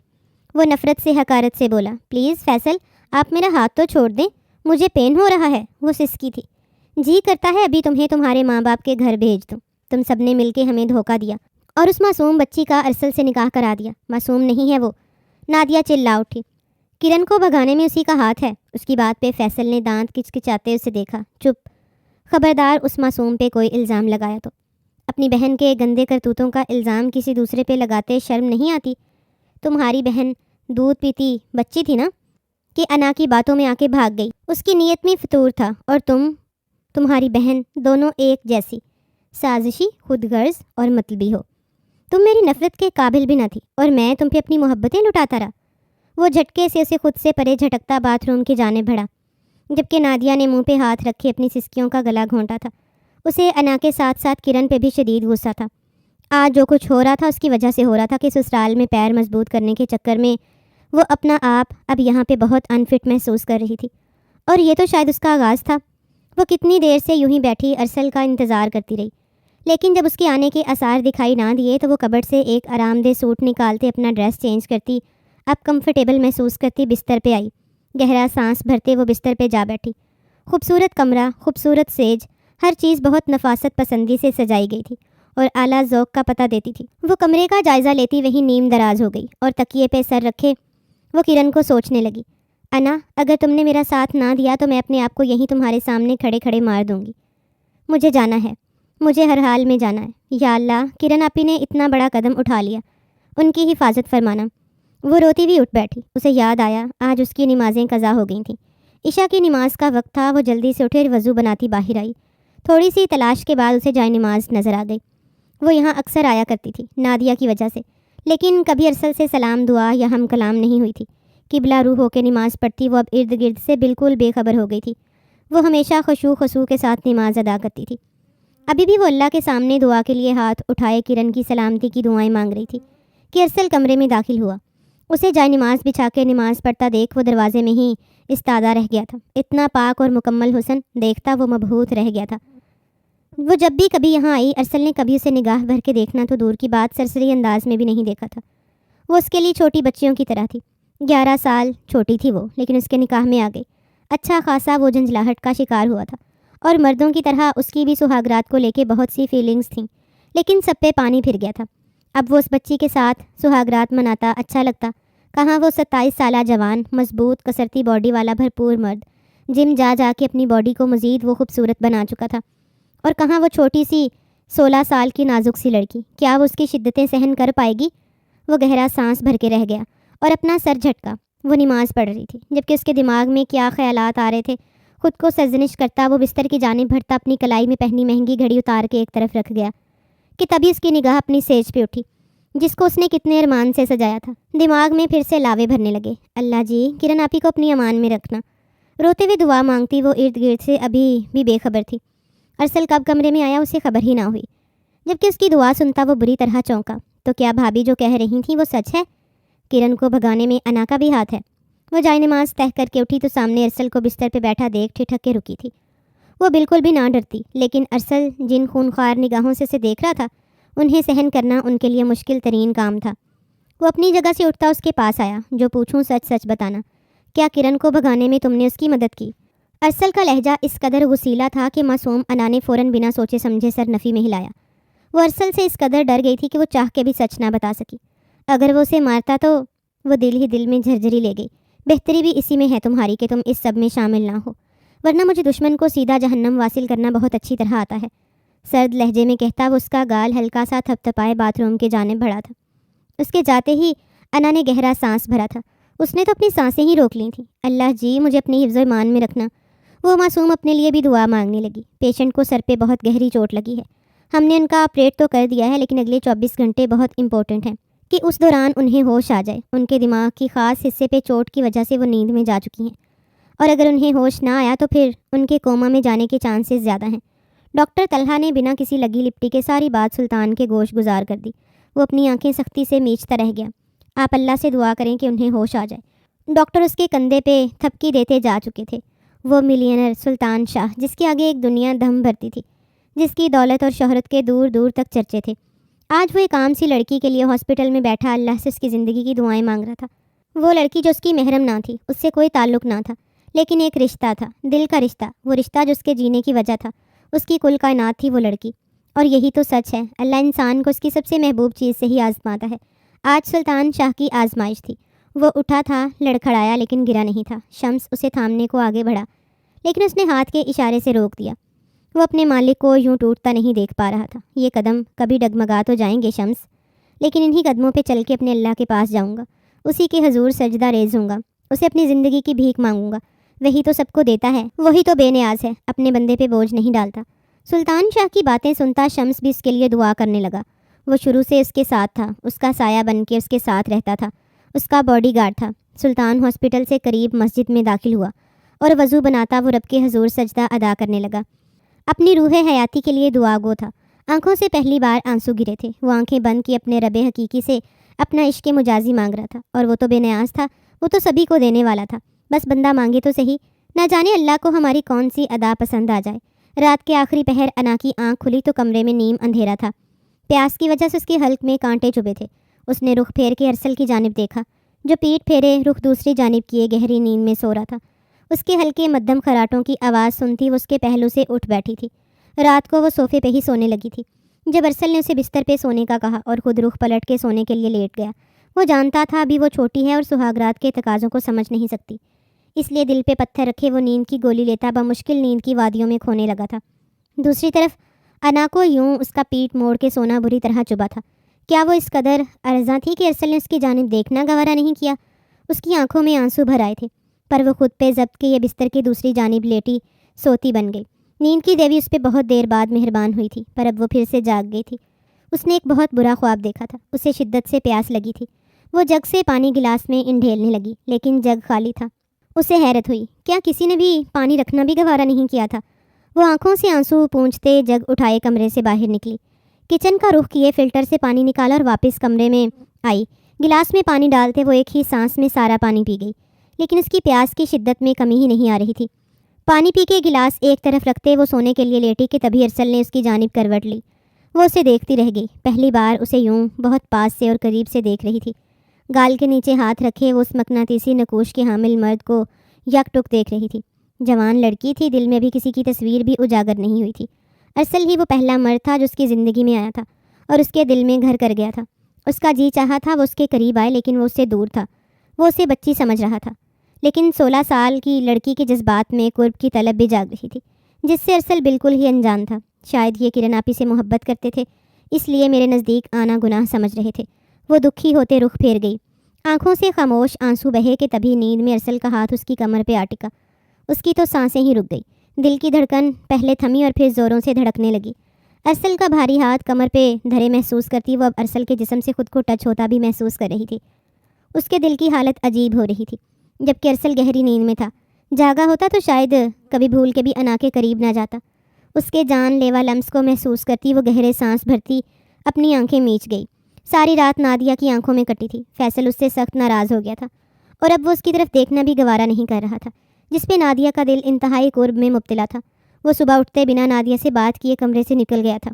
وہ نفرت سے حقارت سے بولا، پلیز فیصل آپ میرا ہاتھ تو چھوڑ دیں، مجھے پین ہو رہا ہے۔ وہ سسکی تھی، جی کرتا ہے ابھی تمہیں تمہارے ماں باپ کے گھر بھیج دوں۔ تم سب نے مل کے ہمیں دھوکہ دیا اور اس معصوم بچی کا ارسل سے نکاح کرا دیا۔ معصوم نہیں ہے وہ، نادیہ چلا اٹھی۔ کرن کو بھگانے میں اسی کا ہاتھ ہے۔ اس کی بات پہ فیصل نے دانت کچکچاتے اسے دیکھا۔ چپ، خبردار اس معصوم پہ کوئی الزام لگایا تو۔ اپنی بہن کے گندے کرتوتوں کا الزام کسی دوسرے پہ لگاتے شرم نہیں آتی؟ تمہاری بہن دودھ پیتی بچی تھی نا کہ انا کی باتوں میں آ کے بھاگ گئی۔ اس کی نیت میں فطور تھا، اور تمہاری بہن دونوں ایک جیسی سازشی، خود غرض اور مطلبی ہو۔ تم میری نفرت کے قابل بھی نہ تھی، اور میں تم پہ اپنی محبتیں لٹاتا رہا۔ وہ جھٹکے سے اسے خود سے پرے جھٹکتا باتھ روم کی جانب بڑھا، جبکہ نادیہ نے منہ پہ ہاتھ رکھے اپنی سسکیوں کا گلا گھونٹا تھا۔ اسے انا کے ساتھ ساتھ کرن پہ بھی شدید غصہ تھا۔ آج جو کچھ ہو رہا تھا اس کی وجہ سے ہو رہا تھا کہ سسرال میں پیر مضبوط کرنے کے چکر میں وہ اپنا آپ اب یہاں پہ بہت انفٹ محسوس کر رہی تھی، اور یہ تو شاید اس کا آغاز تھا۔ وہ کتنی دیر سے یوں ہی بیٹھی ارسل کا انتظار کرتی رہی، لیکن جب اس کے آنے کے آثار دکھائی نہ دیے تو وہ کبرڈ سے ایک آرام دہ سوٹ نکالتے اپنا ڈریس چینج کرتی، اب کمفرٹیبل محسوس کرتی بستر پہ آئی۔ گہرا سانس بھرتے وہ بستر پہ جا بیٹھی۔ خوبصورت کمرہ، خوبصورت سیج، ہر چیز بہت نفاست پسندی سے سجائی گئی تھی اور اعلیٰ ذوق کا پتہ دیتی تھی۔ وہ کمرے کا جائزہ لیتی وہیں نیم دراز ہو گئی اور تکیے پہ سر رکھے وہ کرن کو سوچنے لگی، انا اگر تم نے میرا ساتھ نہ دیا تو میں اپنے آپ کو یہیں تمہارے سامنے کھڑے کھڑے مار دوں گی۔ مجھے جانا ہے، مجھے ہر حال میں جانا ہے۔ یا اللہ، کرن آپی نے اتنا بڑا قدم اٹھا لیا، ان کی حفاظت فرمانا۔ وہ روتی ہوئی اٹھ بیٹھی۔ اسے یاد آیا آج اس کی نمازیں قضا ہو گئی تھیں۔ عشاء کی نماز کا وقت تھا۔ وہ جلدی سے اٹھے وضو بناتی باہر آئی۔ تھوڑی سی تلاش کے بعد اسے جائے نماز نظر آ گئی۔ وہ یہاں اکثر آیا کرتی تھی نادیہ کی وجہ سے، لیکن کبھی ارسل سے سلام دعا یا ہم کلام نہیں ہوئی تھی۔ قبلہ روح ہو کے نماز پڑھتی وہ اب ارد گرد سے بالکل بے خبر ہو گئی تھی۔ وہ ہمیشہ خشوع خضوع کے ساتھ نماز ادا کرتی تھی۔ ابھی بھی وہ اللہ کے سامنے دعا کے لیے ہاتھ اٹھائے کرن کی سلامتی کی دعائیں مانگ رہی تھی کہ ارسل کمرے میں داخل ہوا۔ اسے جائے نماز بچھا کے نماز پڑھتا دیکھ وہ دروازے میں ہی استادہ رہ گیا تھا۔ اتنا پاک اور مکمل حسن دیکھتا وہ مبہوت رہ گیا تھا۔ وہ جب بھی کبھی یہاں آئی ارسل نے کبھی اسے نگاہ بھر کے دیکھنا تو دور کی بات سرسری انداز میں بھی نہیں دیکھا تھا۔ وہ اس کے لیے چھوٹی بچیوں کی طرح تھی۔ 11 سال چھوٹی تھی وہ، لیکن اس کے نکاح میں آ گئی۔ اچھا خاصا وہ جھنجھلاہٹ کا شکار ہوا تھا، اور مردوں کی طرح اس کی بھی سہاگرات کو لے کے بہت سی فیلنگز تھیں، لیکن سب پہ پانی پھر گیا تھا۔ اب وہ اس بچی کے ساتھ سہاگرات مناتا اچھا لگتا، کہاں وہ 27 سالہ جوان، مضبوط کسرتی باڈی والا بھرپور مرد، جم جا جا کے اپنی باڈی کو مزید وہ خوبصورت بنا چکا تھا، اور کہاں وہ چھوٹی سی 16 سال کی نازک سی لڑکی۔ کیا وہ اس کی شدتیں سہن کر پائے گی؟ وہ گہرا سانس بھر کے رہ گیا اور اپنا سر جھٹکا۔ وہ نماز پڑھ رہی تھی، جبکہ اس کے دماغ میں کیا خیالات آ رہے تھے۔ خود کو سرزنش کرتا وہ بستر کی جانب بڑھتا اپنی کلائی میں پہنی مہنگی گھڑی اتار کے ایک طرف رکھ گیا کہ تبھی اس کی نگاہ اپنی سیج پہ اٹھی جس کو اس نے کتنے ارمان سے سجایا تھا۔ دماغ میں پھر سے لاوے بھرنے لگے، اللہ جی کرن آپی کو اپنی امان میں رکھنا۔ روتے ہوئے دعا مانگتی وہ ارد گرد سے ابھی بھی بے خبر تھی۔ ارسل کب کمرے میں آیا اسے خبر ہی نہ ہوئی، جبکہ اس کی دعا سنتا وہ بری طرح چونکا۔ تو کیا بھابھی جو کہہ رہی تھیں وہ سچ ہے؟ کرن کو بھگانے میں انا کا بھی ہاتھ ہے۔ وہ جائے نماز تہہ کر کے اٹھی تو سامنے ارسل کو بستر پہ بیٹھا دیکھ ٹھٹک کے رکی تھی۔ وہ بالکل بھی نہ ڈرتی، لیکن ارسل جن خونخوار نگاہوں سے اسے دیکھ رہا تھا انہیں سہن کرنا ان کے لیے مشکل ترین کام تھا۔ وہ اپنی جگہ سے اٹھتا اس کے پاس آیا، جو پوچھوں سچ سچ بتانا، کیا کرن کو بھگانے میں تم نے اس کی مدد کی؟ ارسل کا لہجہ اس قدر غصیلا تھا کہ معصوم انا نے فوراً بنا سوچے سمجھے سر نفی میں ہلایا۔ وہ ارسل سے اس قدر ڈر گئی تھی کہ وہ چاہ کے بھی سچ نہ بتا سکی۔ اگر وہ اسے مارتا تو وہ دل ہی دل میں جھرجھری لے گئی۔ بہتری بھی اسی میں ہے تمہاری کہ تم اس سب میں شامل نہ ہو، ورنہ مجھے دشمن کو سیدھا جہنم واصل کرنا بہت اچھی طرح آتا ہے۔ سرد لہجے میں کہتا وہ اس کا گال ہلکا سا تھپ تھپائے باتھ روم کے جانب بڑھا تھا۔ اس کے جاتے ہی انا نے گہرا سانس بھرا تھا۔ اس نے تو اپنی سانسیں ہی روک لی تھیں۔ اللہ جی مجھے اپنی حفظ و ایمان میں رکھنا۔ وہ معصوم اپنے لیے بھی دعا مانگنے لگی۔ پیشنٹ کو سر پہ بہت گہری چوٹ لگی ہے۔ ہم نے ان کا آپریٹ تو کر دیا ہے، لیکن اگلے 24 گھنٹے بہت امپورٹنٹ ہیں کہ اس دوران انہیں ہوش آ جائے۔ ان کے دماغ کی خاص حصے پہ چوٹ کی وجہ سے وہ نیند میں جا چکی ہیں، اور اگر انہیں ہوش نہ آیا تو پھر ان کے کوما میں جانے کے چانسز زیادہ ہیں۔ ڈاکٹر طلحہ نے بنا کسی لگی لپٹی کے ساری بات سلطان کے گوش گزار کر دی۔ وہ اپنی آنکھیں سختی سے میچتا رہ گیا۔ آپ اللہ سے دعا کریں کہ انہیں ہوش آ جائے۔ ڈاکٹر اس کے کندھے پہ تھپکی دیتے جا چکے تھے۔ وہ ملینر سلطان شاہ، جس کے آگے ایک دنیا دم بھرتی تھی، جس کی دولت اور شہرت کے دور دور تک چرچے تھے، آج وہ ایک عام سی لڑکی کے لیے ہاسپٹل میں بیٹھا اللہ سے اس کی زندگی کی دعائیں مانگ رہا تھا۔ وہ لڑکی جو اس کی محرم نہ تھی، اس سے کوئی تعلق نہ تھا، لیکن ایک رشتہ تھا، دل کا رشتہ، وہ رشتہ جو اس کے جینے کی وجہ تھا، اس کی کل کائنات تھی وہ لڑکی۔ اور یہی تو سچ ہے، اللہ انسان کو اس کی سب سے محبوب چیز سے ہی آزماتا ہے۔ آج سلطان شاہ کی آزمائش تھی۔ وہ اٹھا تھا، لڑکھڑایا، لیکن گرا نہیں تھا۔ شمس اسے تھامنے کو آگے بڑھا، لیکن اس نے ہاتھ کے اشارے سے روک دیا۔ وہ اپنے مالک کو یوں ٹوٹتا نہیں دیکھ پا رہا تھا۔ یہ قدم کبھی ڈگمگا تو جائیں گے شمس، لیکن انہی قدموں پہ چل کے اپنے اللہ کے پاس جاؤں گا، اسی کے حضور سجدہ ریز ہوں گا، اسے اپنی زندگی کی بھیک مانگوں گا۔ وہی تو سب کو دیتا ہے، وہی تو بے نیاز ہے، اپنے بندے پہ بوجھ نہیں ڈالتا۔ سلطان شاہ کی باتیں سنتا شمس بھی اس کے لیے دعا کرنے لگا۔ وہ شروع سے اس کے ساتھ تھا، اس کا سایہ بن کے اس کے ساتھ رہتا تھا، اس کا باڈی گارڈ تھا۔ سلطان ہاسپٹل سے قریب مسجد میں داخل ہوا اور وضو بناتا وہ رب کے حضور سجدہ ادا کرنے لگا۔ اپنی روح حیاتی کے لیے دعا گو تھا۔ آنکھوں سے پہلی بار آنسو گرے تھے۔ وہ آنکھیں بند کی اپنے رب حقیقی سے اپنا عشق مجازی مانگ رہا تھا، اور وہ تو بے نیاز تھا، وہ تو سبھی کو دینے والا تھا، بس بندہ مانگے تو صحیح۔ نہ جانے اللہ کو ہماری کون سی ادا پسند آ جائے۔ رات کے آخری پہر انا کی آنکھ کھلی تو کمرے میں نیم اندھیرا تھا۔ پیاس کی وجہ سے اس کے حلق میں کانٹے چبھے تھے۔ اس نے رخ پھیر کے ارسل کی جانب دیکھا، جو پیٹ پھیرے رخ دوسری جانب کیے گہری نیند میں سو رہا تھا۔ اس کے ہلکے مدھم خراٹوں کی آواز سنتی وہ اس کے پہلو سے اٹھ بیٹھی تھی۔ رات کو وہ صوفے پہ ہی سونے لگی تھی۔ جب ارسل نے اسے بستر پہ سونے کا کہا اور خود رخ پلٹ کے سونے کے لیے لیٹ گیا، وہ جانتا تھا ابھی وہ چھوٹی ہے اور سہاگرات کے تقاضوں کو سمجھ نہیں سکتی، اس لیے دل پہ پتھر رکھے وہ نیند کی گولی لیتا بمشکل نیند کی وادیوں میں کھونے لگا تھا۔ دوسری طرف انا کو یوں اس کا پیٹ موڑ کے سونا بری طرح چبھا تھا۔ کیا وہ اس قدر ارزاں تھی کہ ارسل نے اس کی جانب دیکھنا گوارا نہیں کیا؟ اس کی آنکھوں میں آنسو بھر آئے تھے، پر وہ خود پہ ضبط کے یہ بستر کی دوسری جانب لیٹی سوتی بن گئی۔ نیند کی دیوی اس پہ بہت دیر بعد مہربان ہوئی تھی، پر اب وہ پھر سے جاگ گئی تھی۔ اس نے ایک بہت برا خواب دیکھا تھا۔ اسے شدت سے پیاس لگی تھی۔ وہ جگ سے پانی گلاس میں انڈھیلنے لگی، لیکن جگ خالی تھا۔ اسے حیرت ہوئی، کیا کسی نے بھی پانی رکھنا بھی گوارا نہیں کیا تھا؟ وہ آنکھوں سے آنسو پونچھتے جگ اٹھائے کمرے سے باہر نکلی، کچن کا رخ کیے فلٹر سے پانی نکالا اور واپس کمرے میں آئی۔ گلاس میں پانی ڈالتے وہ ایک ہی سانس میں سارا پانی پی گئی، لیکن اس کی پیاس کی شدت میں کمی ہی نہیں آ رہی تھی۔ پانی پی کے گلاس ایک طرف رکھتے وہ سونے کے لیے لیٹی کہ تبھی ارسل نے اس کی جانب کروٹ لی۔ وہ اسے دیکھتی رہ گئی۔ پہلی بار اسے یوں بہت پاس سے اور قریب سے دیکھ رہی تھی۔ گال کے نیچے ہاتھ رکھے وہ اس مقناطیسی نقوش کے حامل مرد کو یک ٹک دیکھ رہی تھی۔ جوان لڑکی تھی، دل میں بھی کسی کی تصویر بھی اجاگر نہیں ہوئی تھی۔ ارسل ہی وہ پہلا مرد تھا جو اس کی زندگی میں آیا تھا اور اس کے دل میں گھر کر گیا تھا۔ اس کا جی چاہا تھا وہ اس کے قریب آئے، لیکن وہ اس سے دور تھا۔ وہ اسے بچی سمجھ رہا تھا، لیکن 16 سال کی لڑکی کے جذبات میں قرب کی طلب بھی جاگ رہی تھی، جس سے ارسل بالکل ہی انجان تھا۔ شاید یہ کرن آپی سے محبت کرتے تھے، اس لیے میرے نزدیک آنا گناہ سمجھ رہے تھے۔ وہ دکھی ہوتے رخ پھیر گئی۔ آنکھوں سے خاموش آنسو بہے کہ تبھی نیند میں ارسل کا ہاتھ اس کی کمر پہ آ ٹکا۔ اس کی تو سانسیں ہی رک گئی۔ دل کی دھڑکن پہلے تھمی اور پھر زوروں سے دھڑکنے لگی۔ ارسل کا بھاری ہاتھ کمر پہ دھرے محسوس کرتی وہ اب ارسل کے جسم سے خود کو ٹچ ہوتا بھی محسوس کر رہی تھی۔ اس کے دل کی حالت عجیب ہو رہی تھی، جبکہ ارسل گہری نیند میں تھا۔ جاگا ہوتا تو شاید کبھی بھول کے بھی انا کے قریب نہ جاتا۔ اس کے جان لیوا لمس کو محسوس کرتی وہ گہرے سانس بھرتی اپنی آنکھیں میچ گئی۔ ساری رات نادیہ کی آنکھوں میں کٹی تھی۔ فیصل اس سے سخت ناراض ہو گیا تھا اور اب وہ اس کی طرف دیکھنا بھی گوارا نہیں کر رہا تھا، جس پہ نادیہ کا دل انتہائی قرب میں مبتلا تھا۔ وہ صبح اٹھتے بنا نادیہ سے بات کیے کمرے سے نکل گیا تھا۔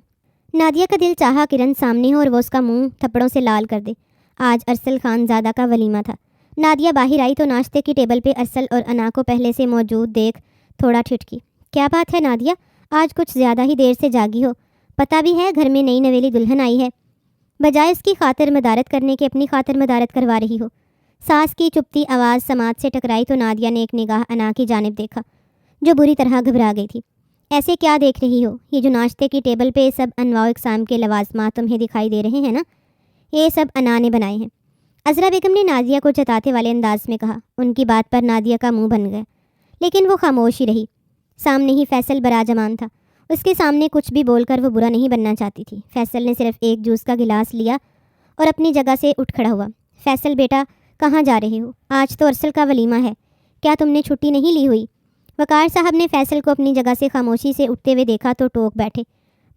نادیہ کا دل چاہا کرن سامنے ہو اور وہ اس کا منہ تھپڑوں سے لال کر دے۔ آج ارسل خان زادہ کا ولیمہ تھا۔ نادیہ باہر آئی تو ناشتے کی ٹیبل پہ ارسل اور انا کو پہلے سے موجود دیکھ تھوڑا ٹھٹکی۔ کیا بات ہے نادیہ، آج کچھ زیادہ ہی دیر سے جاگی ہو؟ پتہ بھی ہے گھر میں نئی نویلی دلہن آئی ہے، بجائے اس کی خاطر مدارت کرنے کے اپنی خاطر مدارت کروا رہی ہو۔ ساس کی چپتی آواز سماعت سے ٹکرائی تو نادیہ نے ایک نگاہ انا کی جانب دیکھا، جو بری طرح گھبرا گئی تھی۔ ایسے کیا دیکھ رہی ہو؟ یہ جو ناشتے کی ٹیبل پہ سب انواع و اقسام کے لوازمات تمہیں دکھائی دے رہے ہیں نا، یہ سب انا نے بنائے ہیں، عذرا بیگم نے نادیہ کو جتاتے والے انداز میں کہا۔ ان کی بات پر نادیہ کا منہ بن گیا، لیکن وہ خاموش ہی رہی۔ سامنے ہی فیصل براجمان تھا، اس کے سامنے کچھ بھی بول کر وہ برا نہیں بننا چاہتی تھی۔ فیصل نے صرف ایک جوس کا گلاس لیا اور اپنی جگہ سے اٹھ کھڑا ہوا۔ فیصل بیٹا، کہاں جا رہے ہو؟ آج تو ارسل کا ولیمہ ہے، کیا تم نے چھٹی نہیں لی ہوئی؟ وقار صاحب نے فیصل کو اپنی جگہ سے خاموشی سے اٹھتے ہوئے دیکھا تو ٹوک بیٹھے۔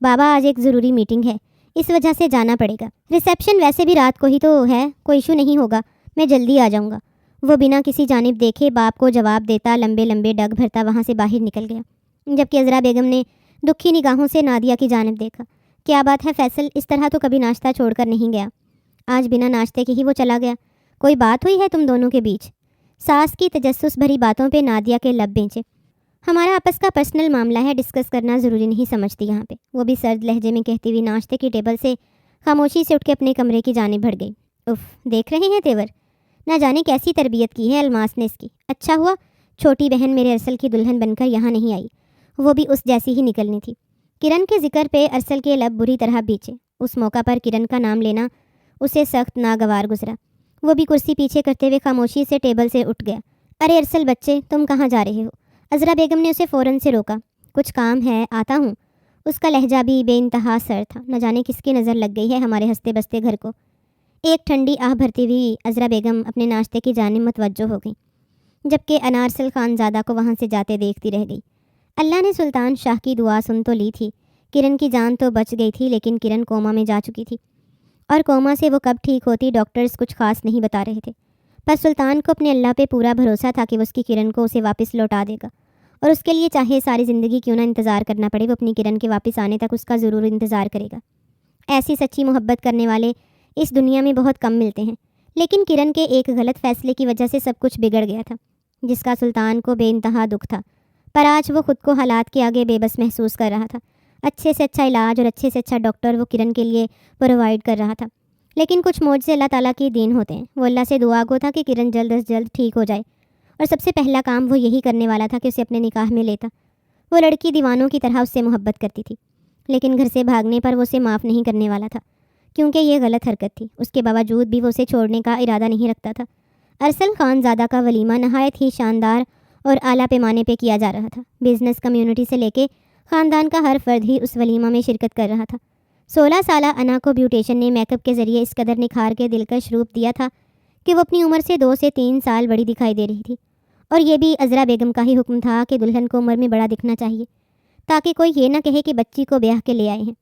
بابا، آج ایک ضروری میٹنگ ہے، اس وجہ سے جانا پڑے گا۔ ریسیپشن ویسے بھی رات کو ہی تو ہے، کوئی ایشو نہیں ہوگا، میں جلدی آ جاؤں گا۔ وہ بنا کسی جانب دیکھے باپ کو جواب دیتا لمبے لمبے ڈگ بھرتا وہاں سے باہر نکل گیا، جبکہ عذرا بیگم نے دکھی نگاہوں سے نادیہ کی جانب دیکھا۔ کیا بات ہے فیصل، اس طرح تو کبھی ناشتہ چھوڑ کر نہیں گیا، آج بنا ناشتے کے ہی وہ چلا گیا، کوئی بات ہوئی ہے تم دونوں کے بیچ؟ ساس کی تجسس بھری باتوں پہ نادیہ کے لب بینچے۔ ہمارا آپس کا پرسنل معاملہ ہے، ڈسکس کرنا ضروری نہیں سمجھتی یہاں پہ، وہ بھی سرد لہجے میں کہتی ہوئی ناشتے کی ٹیبل سے خاموشی سے اٹھ کے اپنے کمرے کی جانب بڑھ گئی۔ اف، دیکھ رہے ہیں تیور، نہ جانے کیسی تربیت کی ہے الماس نے اس کی۔ اچھا ہوا چھوٹی بہن میرے ارسل کی دلہن بن کر یہاں نہیں آئی، وہ بھی اس جیسی ہی نکلنی تھی۔ کرن کے ذکر پہ ارسل کے لب بری طرح بیچے۔ اس موقع پر کرن کا نام لینا اسے سخت ناگوار گزرا۔ وہ بھی کرسی پیچھے کرتے ہوئے خاموشی سے ٹیبل سے اٹھ گیا۔ ارے ارسل بچے، تم کہاں جا رہے ہو؟ عذرا بیگم نے اسے فوراً سے روکا۔ کچھ کام ہے، آتا ہوں۔ اس کا لہجہ بھی بے انتہا سر تھا، نہ جانے کس کی نظر لگ گئی ہے ہمارے ہنستے بستے گھر کو۔ ایک ٹھنڈی آہ بھرتی ہوئی عذرا بیگم اپنے ناشتے کی جانب متوجہ ہو گئی، جبکہ انارسل خان زادہ کو وہاں سے جاتے دیکھتی رہ گئی۔ اللہ نے سلطان شاہ کی دعا سن تو لی تھی، کرن کی جان تو بچ گئی تھی، لیکن کرن کوما میں جا چکی تھی، اور کوما سے وہ کب ٹھیک ہوتی ڈاکٹرز کچھ خاص نہیں بتا رہے تھے۔ پر سلطان کو اپنے اللہ پہ پورا بھروسہ تھا کہ وہ اس کی کرن کو اسے واپس لوٹا دے گا، اور اس کے لیے چاہے ساری زندگی کیوں نہ انتظار کرنا پڑے، وہ اپنی کرن کے واپس آنے تک اس کا ضرور انتظار کرے گا۔ ایسی سچی محبت کرنے والے اس دنیا میں بہت کم ملتے ہیں، لیکن کرن کے ایک غلط فیصلے کی وجہ سے سب کچھ بگڑ گیا تھا، جس کا سلطان کو بے انتہا دکھ تھا۔ پر آج وہ خود کو حالات کے آگے بے بس محسوس کر رہا تھا۔ اچھے سے اچھا علاج اور اچھے سے اچھا ڈاکٹر وہ کرن کے لیے پرووائڈ کر رہا تھا، لیکن کچھ معجزے اللہ تعالیٰ کی دین ہوتے ہیں۔ وہ اللہ سے دعا گو تھا کہ کرن جلد از جلد ٹھیک ہو جائے، اور سب سے پہلا کام وہ یہی کرنے والا تھا کہ اسے اپنے نکاح میں لیتا۔ وہ لڑکی دیوانوں کی طرح اس سے محبت کرتی تھی، لیکن گھر سے بھاگنے پر وہ اسے معاف نہیں کرنے والا تھا، کیونکہ یہ غلط حرکت تھی۔ اس کے باوجود بھی وہ اسے چھوڑنے کا ارادہ نہیں رکھتا تھا۔ ارسل خان زادہ کا ولیمہ نہایت ہی شاندار اور اعلیٰ پیمانے پہ کیا جا رہا تھا۔ بزنس کمیونٹی سے لے کے خاندان کا ہر فرد ہی اس ولیمہ میں شرکت کر رہا تھا۔ 16 سالہ انا کو بیوٹیشن نے میک اپ کے ذریعے اس قدر نکھار کے دلکش روپ دیا تھا کہ وہ اپنی عمر سے 2 سے 3 سال بڑی دکھائی دے رہی تھی، اور یہ بھی عذرا بیگم کا ہی حکم تھا کہ دلہن کو عمر میں بڑا دکھنا چاہیے، تاکہ کوئی یہ نہ کہے کہ بچی کو بیاہ کے لے آئے ہیں۔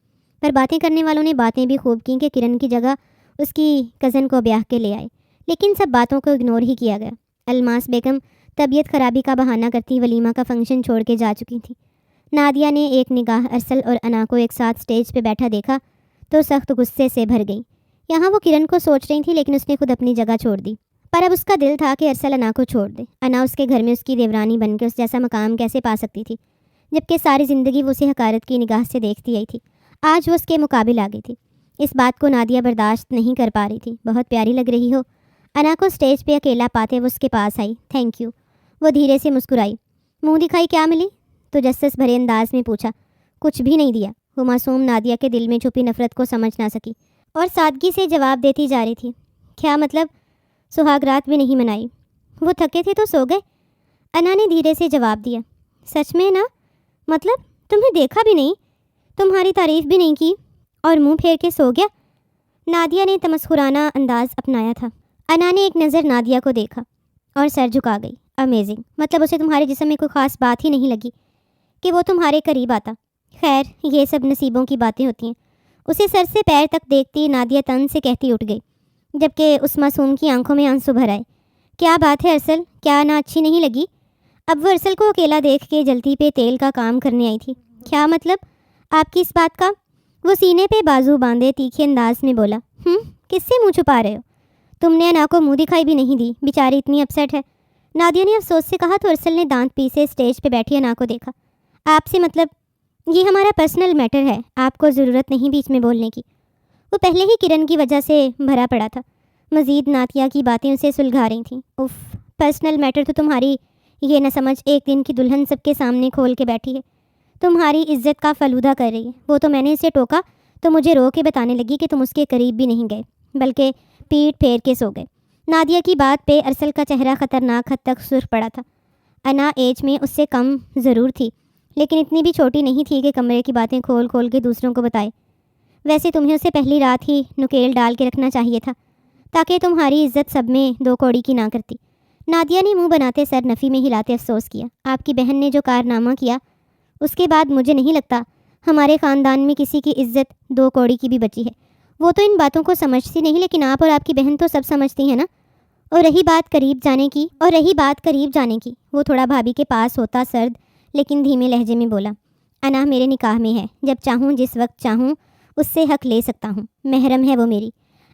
پر باتیں کرنے والوں نے باتیں بھی خوب کیں کہ کرن کی جگہ اس کی کزن کو بیاہ کے لے آئے، لیکن سب باتوں کو اگنور ہی کیا گیا۔ الماس بیگم طبیعت خرابی کا بہانہ کرتی ولیمہ کا فنکشن چھوڑ کے جا چکی تھی۔ نادیہ نے ایک نگاہ ارسل اور انا کو ایک ساتھ سٹیج پہ بیٹھا دیکھا تو سخت غصے سے بھر گئی۔ یہاں وہ کرن کو سوچ رہی تھی، لیکن اس نے خود اپنی جگہ چھوڑ دی۔ پر اب اس کا دل تھا کہ ارسل انا کو چھوڑ دے۔ انا اس کے گھر میں اس کی دیورانی بن کے اس جیسا مقام کیسے پا سکتی تھی، جبکہ ساری زندگی وہ اسے حقارت کی نگاہ سے دیکھتی آئی تھی۔ آج وہ اس کے مقابل آ گئی تھی۔ اس بات کو نادیہ برداشت نہیں کر پا رہی تھی۔ بہت پیاری لگ رہی ہو۔ انا کو سٹیج پہ اکیلا پاتے وہ اس کے پاس آئی۔ تھینک یو، وہ دھیرے سے مسکرائی۔ منہ دکھائی کیا ملی؟ تجسس بھرے انداز میں پوچھا۔ کچھ بھی نہیں دیا، وہ معصوم نادیہ کے دل میں چھپی نفرت کو سمجھ نہ سکی اور سادگی سے جواب دیتی جا رہی تھی۔ کیا مطلب؟ سہاگ رات بھی نہیں منائی؟ وہ تھکے تھے تو سو گئے، انا نے دھیرے سے جواب دیا۔ سچ میں نا؟ مطلب تمہیں دیکھا بھی نہیں، تمہاری تعریف بھی نہیں کی، اور منہ پھیر کے سو گیا؟ نادیہ نے تمسخرانہ انداز اپنایا تھا۔ انا نے ایک نظر نادیہ کو دیکھا اور سر جھکا گئی۔ امیزنگ، مطلب اسے تمہارے جسم میں کوئی خاص بات ہی نہیں لگی کہ وہ تمہارے قریب آتا۔ خیر، یہ سب نصیبوں کی باتیں ہوتی ہیں۔ اسے سر سے پیر تک دیکھتی نادیہ تن سے کہتی اٹھ گئی، جبکہ اس معصوم کی آنکھوں میں آنسو بھر آئے۔ کیا بات ہے ارسل، کیا انا اچھی نہیں لگی؟ اب وہ ارسل کو اکیلا دیکھ کے جلتی پہ تیل کا کام کرنے آئی تھی۔ کیا مطلب آپ کی اس بات کا؟ وہ سینے پہ بازو باندھے تیکھے انداز میں بولا۔ کس سے منہ چھپا رہے ہو؟ تم نے انا کو منہ دکھائی بھی نہیں دی، بیچاری اتنی اپسیٹ ہے۔ نادیہ نے افسوس سے کہا تو ارسل نے دانت پیسے اسٹیج پہ بیٹھی انا کو دیکھا۔ آپ سے مطلب یہ ہمارا پرسنل میٹر ہے، آپ کو ضرورت نہیں بیچ میں بولنے کی۔ وہ پہلے ہی کرن کی وجہ سے بھرا پڑا تھا، مزید ناتیہ کی باتیں اسے سلجھا رہی تھیں۔ اف، پرسنل میٹر تو تمہاری یہ نہ سمجھ ایک دن کی دلہن سب کے سامنے کھول کے بیٹھی ہے، تمہاری عزت کا فلودہ کر رہی ہے۔ وہ تو میں نے اسے ٹوکا تو مجھے رو کے بتانے لگی کہ تم اس کے قریب بھی نہیں گئے بلکہ پیٹ پھیر کے سو گئے۔ نادیہ کی بات پہ ارسل کا چہرہ خطرناک حد تک سرخ پڑا تھا۔ انا ایج میں اس سے کم ضرور تھی، لیکن اتنی بھی چھوٹی نہیں تھی کہ کمرے کی باتیں کھول کھول کے دوسروں کو بتائے۔ ویسے تمہیں اسے پہلی رات ہی نکیل ڈال کے رکھنا چاہیے تھا تاکہ تمہاری عزت سب میں دو کوڑی کی نہ کرتی۔ نادیہ نے منہ بناتے سر نفی میں ہلاتے افسوس کیا۔ آپ کی بہن نے جو کارنامہ کیا اس کے بعد مجھے نہیں لگتا ہمارے خاندان میں کسی کی عزت دو کوڑی کی بھی بچی ہے۔ وہ تو ان باتوں کو سمجھتی نہیں، لیکن آپ اور آپ کی بہن تو سب سمجھتی ہیں نا۔ اور رہی بات قریب جانے کی، وہ تھوڑا بھابھی کے پاس ہوتا سرد لیکن دھیمے لہجے میں بولا، انا میرے نکاح میں ہے، جب چاہوں جس وقت چاہوں اس سے حق لے سکتا ہوں، محرم ہے وہ میری۔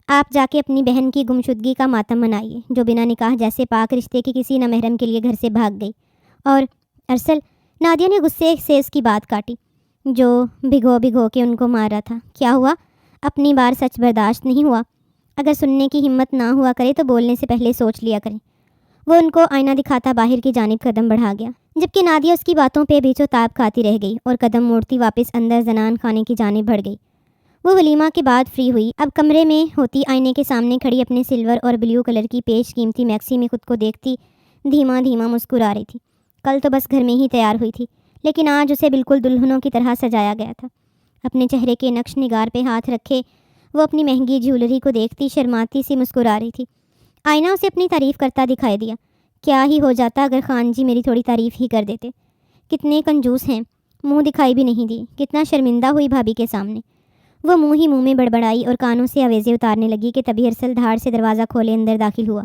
آپ جا کے اپنی بہن کی گمشدگی کا ماتم منائیے جو بنا نکاح جیسے پاک رشتے کی کسی نہ محرم کے لیے گھر سے بھاگ گئی۔ اور ارسل، نادیہ نے غصے سے اس کی بات کاٹی جو بھگو کے ان کو مار رہا تھا۔ کیا ہوا؟ اپنی بار سچ برداشت نہیں ہوا؟ اگر سننے کی ہمت نہ ہوا کرے تو بولنے سے پہلے سوچ لیا کریں۔ وہ ان کو آئینہ دکھاتا باہر کی جانب قدم بڑھا گیا، جبکہ نادیہ اس کی باتوں پہ بیچو تاب کھاتی رہ گئی اور قدم موڑتی واپس اندر زنان خانے کی جانب بڑھ گئی۔ وہ ولیمہ کے بعد فری ہوئی، اب کمرے میں ہوتی آئینے کے سامنے کھڑی اپنے سلور اور بلیو کلر کی پیش قیمتی میکسی میں خود کو دیکھتی دھیما مسکرا رہی تھی۔ کل تو بس گھر میں ہی تیار ہوئی تھی، لیکن آج اسے بالکل دلہنوں کی طرح سجایا گیا تھا۔ اپنے چہرے کے نقش نگار پہ ہاتھ رکھے وہ اپنی مہنگی جیولری کو دیکھتی شرماتی سی مسکرا رہی تھی۔ آئینہ اسے اپنی تعریف کرتا دکھائی دیا۔ کیا ہی ہو جاتا اگر خان جی میری تھوڑی تعریف ہی کر دیتے۔ کتنے کنجوس ہیں، منہ دکھائی بھی نہیں دی۔ کتنا شرمندہ ہوئی بھابھی کے سامنے۔ وہ منہ میں بڑبڑائی اور کانوں سے آویزیں اتارنے لگی کہ تبھی ارسل دھاڑ سے دروازہ کھولے اندر داخل ہوا۔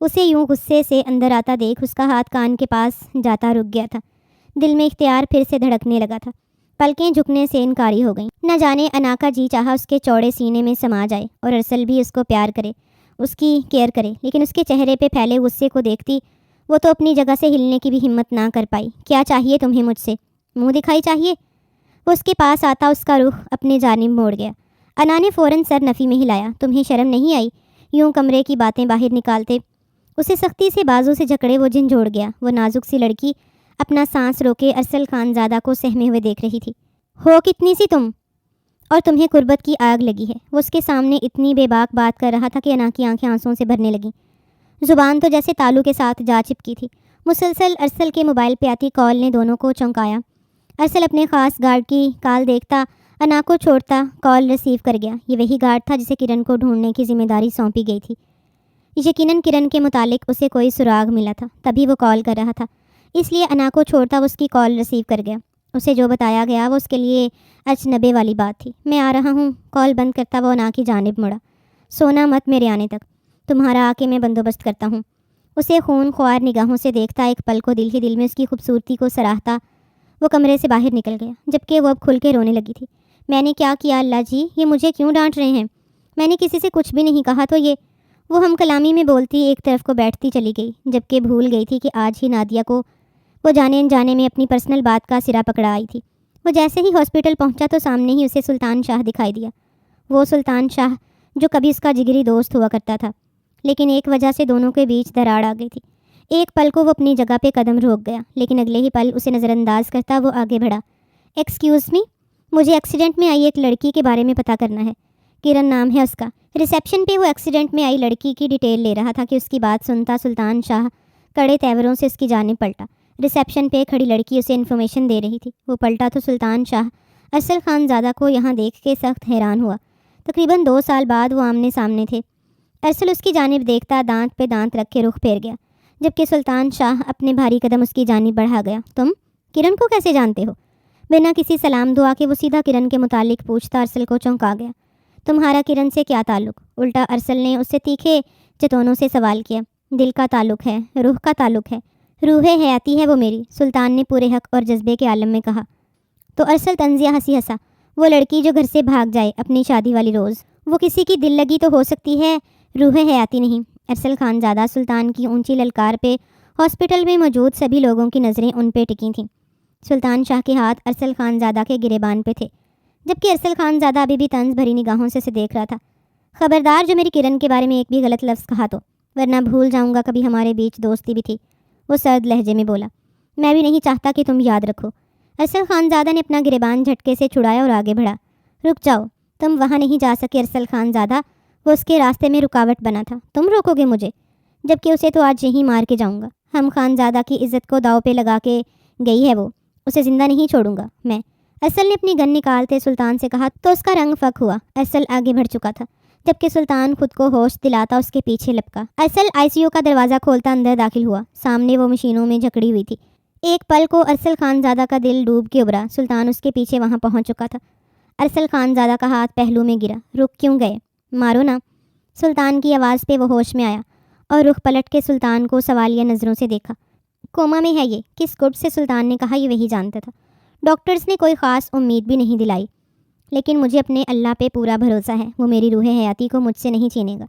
اسے یوں غصے سے اندر آتا دیکھ اس کا ہاتھ کان کے پاس جاتا رک گیا تھا۔ دل میں اختیار پھر سے دھڑکنے لگا تھا، پلکیں جھکنے سے انکاری ہو گئیں۔ نہ جانے انا کا جی چاہا اس کے چوڑے سینے میں سما جائے اور ارسل بھی اس کو پیار کرے، اس کی کیئر کرے، لیکن اس کے چہرے پہ پھیلے غصے کو دیکھتی وہ تو اپنی جگہ سے ہلنے کی بھی ہمت نہ کر پائی۔ کیا چاہیے تمہیں مجھ سے؟ منہ دکھائی چاہیے؟ وہ اس کے پاس آتا اس کا رخ اپنے جانب موڑ گیا۔ انا نے فوراً سر نفی میں ہلایا۔ تمہیں شرم نہیں آئی؟ یوں کمرے کی باتیں باہر نکالتے اسے سختی سے بازو سے جکڑے وہ جھنجھوڑ گیا۔ وہ نازک سی لڑکی اپنا سانس روکے ارسل خان زادہ کو سہمے ہوئے دیکھ رہی تھی۔ ہو کتنی سی تم، اور تمہیں قربت کی آگ لگی ہے؟ وہ اس کے سامنے اتنی بے باک بات کر رہا تھا کہ انا کی آنکھیں آنسوں سے بھرنے لگیں۔ زبان تو جیسے تالو کے ساتھ جا چپکی تھی۔ مسلسل ارسل کے موبائل پہ آتی کال نے دونوں کو چونکایا۔ ارسل اپنے خاص گارڈ کی کال دیکھتا انا کو چھوڑتا کال ریسیو کر گیا۔ یہ وہی گارڈ تھا جسے کرن کو ڈھونڈنے کی ذمہ داری سونپی گئی تھی۔ یقیناً کرن کے متعلق اسے کوئی سراغ ملا تھا، تبھی وہ کال کر رہا تھا، اس لیے انا کو چھوڑتا وہ اس کی کال ریسیو کر گیا۔ اسے جو بتایا گیا وہ اس کے لیے اچنبے والی بات تھی۔ میں آ رہا ہوں، کال بند کرتا وہ انا کی جانب مڑا۔ سونا مت میرے آنے تک، تمہارا آ کے میں بندوبست کرتا ہوں۔ اسے خون خوار نگاہوں سے دیکھتا ایک پل کو دل ہی دل میں اس کی خوبصورتی کو سراہتا وہ کمرے سے باہر نکل گیا، جبکہ وہ اب کھل کے رونے لگی تھی۔ میں نے کیا کیا اللہ جی، یہ مجھے کیوں ڈانٹ رہے ہیں؟ میں نے کسی سے کچھ بھی نہیں کہا تو یہ؟ وہ ہم کلامی میں بولتی ایک طرف کو بیٹھتی چلی گئی، جبکہ بھول گئی تھی کہ آج ہی نادیہ کو وہ جانے انجانے میں اپنی پرسنل بات کا سرا پکڑا آئی تھی۔ وہ جیسے ہی ہاسپٹل پہنچا تو سامنے ہی اسے سلطان شاہ دکھائی دیا۔ وہ سلطان شاہ جو کبھی اس کا جگری دوست ہوا کرتا تھا، لیکن ایک وجہ سے دونوں کے بیچ دراڑ آ گئی تھی۔ ایک پل کو وہ اپنی جگہ پہ قدم روک گیا، لیکن اگلے ہی پل اسے نظر انداز کرتا وہ آگے بڑھا۔ ایکسکیوز می، مجھے ایکسیڈنٹ میں آئی ایک لڑکی کے بارے میں پتہ کرنا ہے۔ کرن نام ہے اس کا۔ ریسیپشن پہ وہ ایکسیڈنٹ میں آئی لڑکی کی ڈیٹیل لے رہا تھا کہ اس کی بات سنتا سلطان شاہ کڑے تیوروں سے اس کی جانب پلٹا۔ ریسیپشن پہ کھڑی لڑکی اسے انفارمیشن دے رہی تھی۔ وہ پلٹا تو سلطان شاہ ارسل خان زادہ کو یہاں دیکھ کے سخت حیران ہوا۔ تقریباً 2 سال بعد وہ آمنے سامنے تھے۔ ارسل اس کی جانب دیکھتا دانت پہ دانت رکھ کے رخ پھیر گیا، جبکہ سلطان شاہ اپنے بھاری قدم اس کی جانب بڑھا گیا۔ تم کرن کو کیسے جانتے ہو؟ بنا کسی سلام دعا کے وہ سیدھا کرن کے متعلق پوچھتا ارسل کو چونکا گیا۔ تمہارا کرن سے کیا تعلق؟ الٹا ارسل نے اس سے تیکھے چتونوں سے سوال کیا۔ دل کا تعلق ہے، روح کا تعلق ہے، روح حیاتی ہے وہ میری، سلطان نے پورے حق اور جذبے کے عالم میں کہا۔ تو ارسل طنزیہ ہنسی ہنسا۔ وہ لڑکی جو گھر سے بھاگ جائے اپنی شادی والی روز، وہ کسی کی دل لگی تو ہو سکتی ہے، روح حیاتی نہیں۔ ارسل خان زادہ سلطان کی اونچی للکار پہ ہاسپٹل میں موجود سبھی لوگوں کی نظریں ان پہ ٹکی تھیں۔ سلطان شاہ کے ہاتھ ارسل خان زادہ کے گریبان پہ تھے، جبکہ ارسل خان زادہ ابھی بھی طنز بھری نگاہوں سے اسے دیکھ رہا تھا۔ خبردار جو میری کرن کے بارے میں ایک بھی غلط لفظ کہا تو، ورنہ بھول جاؤں گا کبھی ہمارے بیچ دوستی بھی تھی، وہ سرد لہجے میں بولا۔ میں بھی نہیں چاہتا کہ تم یاد رکھو۔ ارسل خان زادہ نے اپنا گریبان جھٹکے سے چھڑایا اور آگے بڑھا۔ رک جاؤ، تم وہاں نہیں جا سکے ارسل خان زادہ، وہ اس کے راستے میں رکاوٹ بنا تھا، تم روکو گے مجھے؟ جبکہ اسے تو آج یہیں مار کے جاؤں گا۔ ہم خان زادہ کی عزت کو داؤ پہ لگا کے گئی ہے وہ، اسے زندہ نہیں چھوڑوں گا میں۔ ارسل نے اپنی گن نکالتے سلطان سے کہا تو اس کا رنگ فک ہوا۔ ارسل آگے بڑھ چکا تھا، جبکہ سلطان خود کو ہوش دلاتا اس کے پیچھے لپکا۔ ارسل آئی سی یو کا دروازہ کھولتا اندر داخل ہوا۔ سامنے وہ مشینوں میں جکڑی ہوئی تھی۔ ایک پل کو ارسل خان زادہ کا دل ڈوب کے ابھرا۔ سلطان اس کے پیچھے وہاں پہنچ چکا تھا۔ ارسل خان زادہ کا ہاتھ پہلو میں گرا۔ رک کیوں گئے؟ مارو نا۔ سلطان کی آواز پہ وہ ہوش میں آیا اور رخ پلٹ کے سلطان کو سوالیہ نظروں سے دیکھا۔ کوما میں ہے یہ، کس گٹ سے؟ سلطان نے کہا۔ یہ وہی جانتا تھا۔ ڈاکٹرز نے کوئی خاص امید بھی نہیں دلائی، لیکن مجھے اپنے اللہ پہ پورا بھروسہ ہے، وہ میری روح حیاتی کو مجھ سے نہیں چھینے گا۔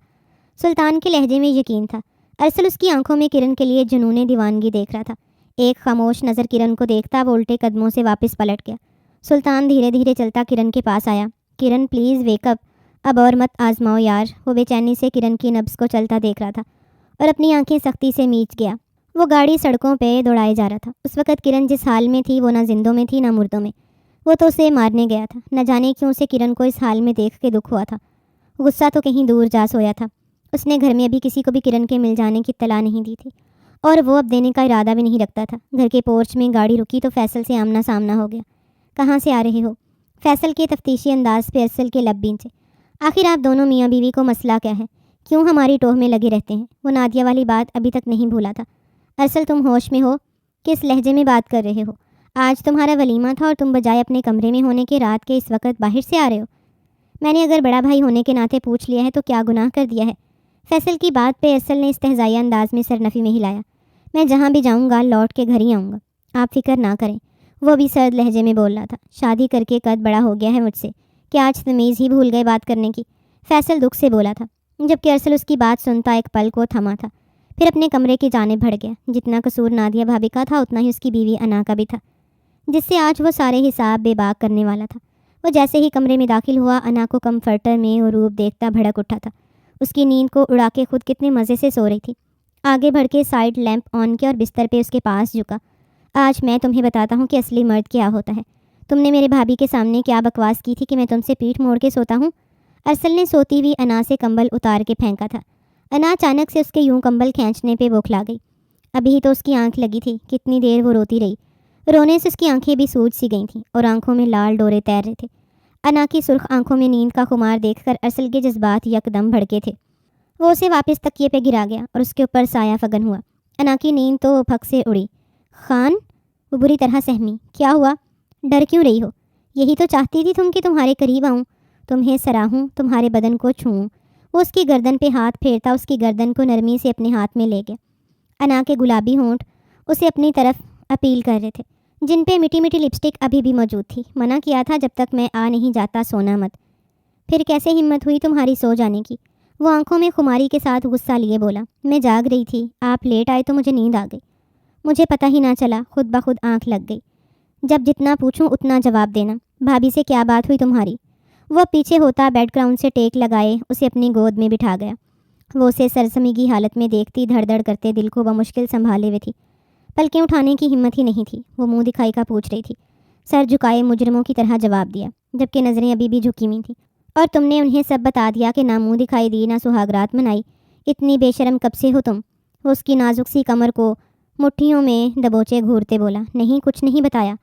سلطان کے لہجے میں یقین تھا۔ ارسل اس کی آنکھوں میں کرن کے لیے جنون دیوانگی دیکھ رہا تھا۔ ایک خاموش نظر کرن کو دیکھتا وہ الٹے قدموں سے واپس پلٹ گیا۔ سلطان دھیرے دھیرے چلتا کرن کے پاس آیا۔ کرن پلیز ویک اپ، اب اور مت آزماؤ یار۔ وہ بے چینی سے کرن کی نبض کو چلتا دیکھ رہا تھا اور اپنی آنکھیں سختی سے میچ گیا۔ وہ گاڑی سڑکوں پہ دوڑائے جا رہا تھا۔ اس وقت کرن جس حال میں تھی وہ نہ زندوں میں تھی نہ مردوں میں۔ وہ تو اسے مارنے گیا تھا۔ نہ جانے کیوں سے کرن کو اس حال میں دیکھ کے دکھ ہوا تھا۔ غصہ تو کہیں دور جا سویا تھا۔ اس نے گھر میں ابھی کسی کو بھی کرن کے مل جانے کی اطلاع نہیں دی تھی، اور وہ اب دینے کا ارادہ بھی نہیں رکھتا تھا۔ گھر کے پورچ میں گاڑی رکی تو فیصل سے آمنا سامنا ہو گیا۔ کہاں سے آ رہے ہو؟ فیصل کے تفتیشی انداز پہ ارسل کے لب بینچے۔ آخر آپ دونوں میاں بیوی کو مسئلہ کیا ہے؟ کیوں ہماری ٹوہ میں لگے رہتے ہیں؟ وہ نادیہ والی بات ابھی تک نہیں بھولا تھا۔ ارسل تم ہوش میں ہو؟ کس لہجے میں بات کر رہے ہو؟ آج تمہارا ولیمہ تھا اور تم بجائے اپنے کمرے میں ہونے کے رات کے اس وقت باہر سے آ رہے ہو۔ میں نے اگر بڑا بھائی ہونے کے ناطے پوچھ لیا ہے تو کیا گناہ کر دیا ہے؟ فیصل کی بات پہ ارسل نے استہزائیہ انداز میں سرنفی میں ہلایا۔ میں جہاں بھی جاؤں گا لوٹ کے گھر ہی آؤں گا، آپ فکر نہ کریں۔ وہ بھی سرد لہجے میں بول رہا تھا۔ شادی کر کے قد بڑا ہو گیا ہے مجھ سے، کہ آج تمیز ہی بھول گئے بات کرنے کی؟ فیصل دکھ سے بولا تھا، جبکہ ارسل اس کی بات سنتا ایک پل کو تھما تھا، پھر اپنے کمرے کی جانب بڑھ گیا۔ جتنا قصور نادیہ بھابی کا تھا اتنا ہی اس کی بیوی انا کا بھی تھا، جس سے آج وہ سارے حساب بے باک کرنے والا تھا۔ وہ جیسے ہی کمرے میں داخل ہوا انا کو کمفرٹر میں غروب دیکھتا بھڑک اٹھا تھا۔ اس کی نیند کو اڑا کے خود کتنے مزے سے سو رہی تھی۔ آگے بڑھ کے سائڈ لیمپ آن کیا اور بستر پہ اس کے پاس جھکا۔ آج میں تمہیں بتاتا ہوں کہ اصلی مرد کیا ہوتا ہے۔ تم نے میرے بھابھی کے سامنے کیا بکواس کی تھی کہ میں تم سے پیٹھ موڑ کے سوتا ہوں؟ ارسل نے سوتی ہوئی انا سے کمبل اتار کے پھینکا تھا۔ انا اچانک سے اس کے یوں کمبل کھینچنے پہ بوکھلا گئی۔ ابھی تو اس کی آنکھ لگی تھی، کتنی دیر وہ روتی رہی۔ رونے سے اس کی آنکھیں بھی سوج سی گئی تھیں اور آنکھوں میں لال ڈورے تیر رہے تھے۔ انا کی سرخ آنکھوں میں نیند کا خمار دیکھ کر ارسل کے جذبات یکدم بھڑکے تھے۔ وہ اسے واپس تکیے پہ گرا گیا اور اس کے اوپر سایہ فگن ہوا۔ انا کی نیند تو پھک سے اڑی۔ خان؟ وہ بری طرح سہمی۔ کیا ہوا؟ ڈر کیوں رہی ہو؟ یہی تو چاہتی تھی تم کہ تمہارے قریب آؤں، تمہیں سراہوں، تمہارے بدن کو چھوؤں۔ وہ اس کی گردن پہ ہاتھ پھیرتا اس کی گردن کو نرمی سے اپنے ہاتھ میں لے گیا۔ انا کے گلابی ہونٹ اسے اپنی طرف اپیل کر رہے تھے، جن پہ میٹھی میٹھی لپسٹک ابھی بھی موجود تھی۔ منع کیا تھا جب تک میں آ نہیں جاتا سونا مت۔ پھر کیسے ہمت ہوئی تمہاری سو جانے کی؟ وہ آنکھوں میں خماری کے ساتھ غصہ لیے بولا۔ میں جاگ رہی تھی، آپ لیٹ آئے تو مجھے نیند آ گئی، مجھے پتہ ہی نہ چلا، خود بخود آنکھ لگ گئی۔ جب جتنا پوچھوں اتنا جواب دینا۔ بھابھی سے کیا بات ہوئی تمہاری؟ وہ پیچھے ہوتا بیڈ گراؤنڈ سے ٹیک لگائے اسے اپنی گود میں بٹھا گیا۔ وہ اسے سرسمیگی حالت میں دیکھتی دھڑ دھڑ کرتے دل کو بمشکل سنبھالے ہوئے تھی۔ پلکیں اٹھانے کی ہمت ہی نہیں تھی۔ وہ منہ دکھائی کا پوچھ رہی تھی۔ سر جھکائے مجرموں کی طرح جواب دیا، جبکہ نظریں ابھی بھی جھکی ہوئی تھیں۔ اور تم نے انہیں سب بتا دیا کہ نہ منہ دکھائی دی نہ سہاگرات منائی؟ اتنی بے شرم کب سے ہو تم؟ وہ اس کی نازک سی کمر کو مٹھیوں میں دبوچے گھورتے بولا۔ نہیں، کچھ نہیں بتایا۔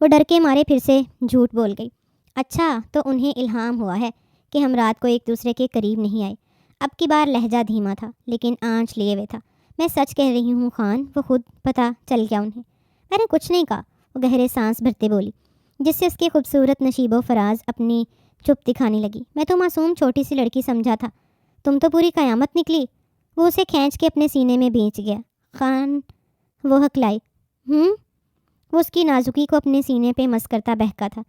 وہ ڈر کے مارے پھر سے جھوٹ بول گئی۔ اچھا، تو انہیں الہام ہوا ہے کہ ہم رات کو ایک دوسرے کے قریب نہیں آئے۔ اب کی بار لہجہ دھیما تھا لیکن آنچ لیے ہوئے تھا۔ میں سچ کہہ رہی ہوں خان، وہ خود پتہ چل گیا انہیں۔ میں نے کچھ نہیں کہا، وہ گہرے سانس بھرتے بولی، جس سے اس کے خوبصورت نشیب و فراز اپنی چپ دکھانے لگی۔ میں تو معصوم چھوٹی سی لڑکی سمجھا تھا، تم تو پوری قیامت نکلی۔ وہ اسے کھینچ کے اپنے سینے میں بھینچ گیا۔ خان، وہ ہکلائی۔ وہ اس کی نازکی کو اپنے سینے پہ مس کرتا بہکا تھا۔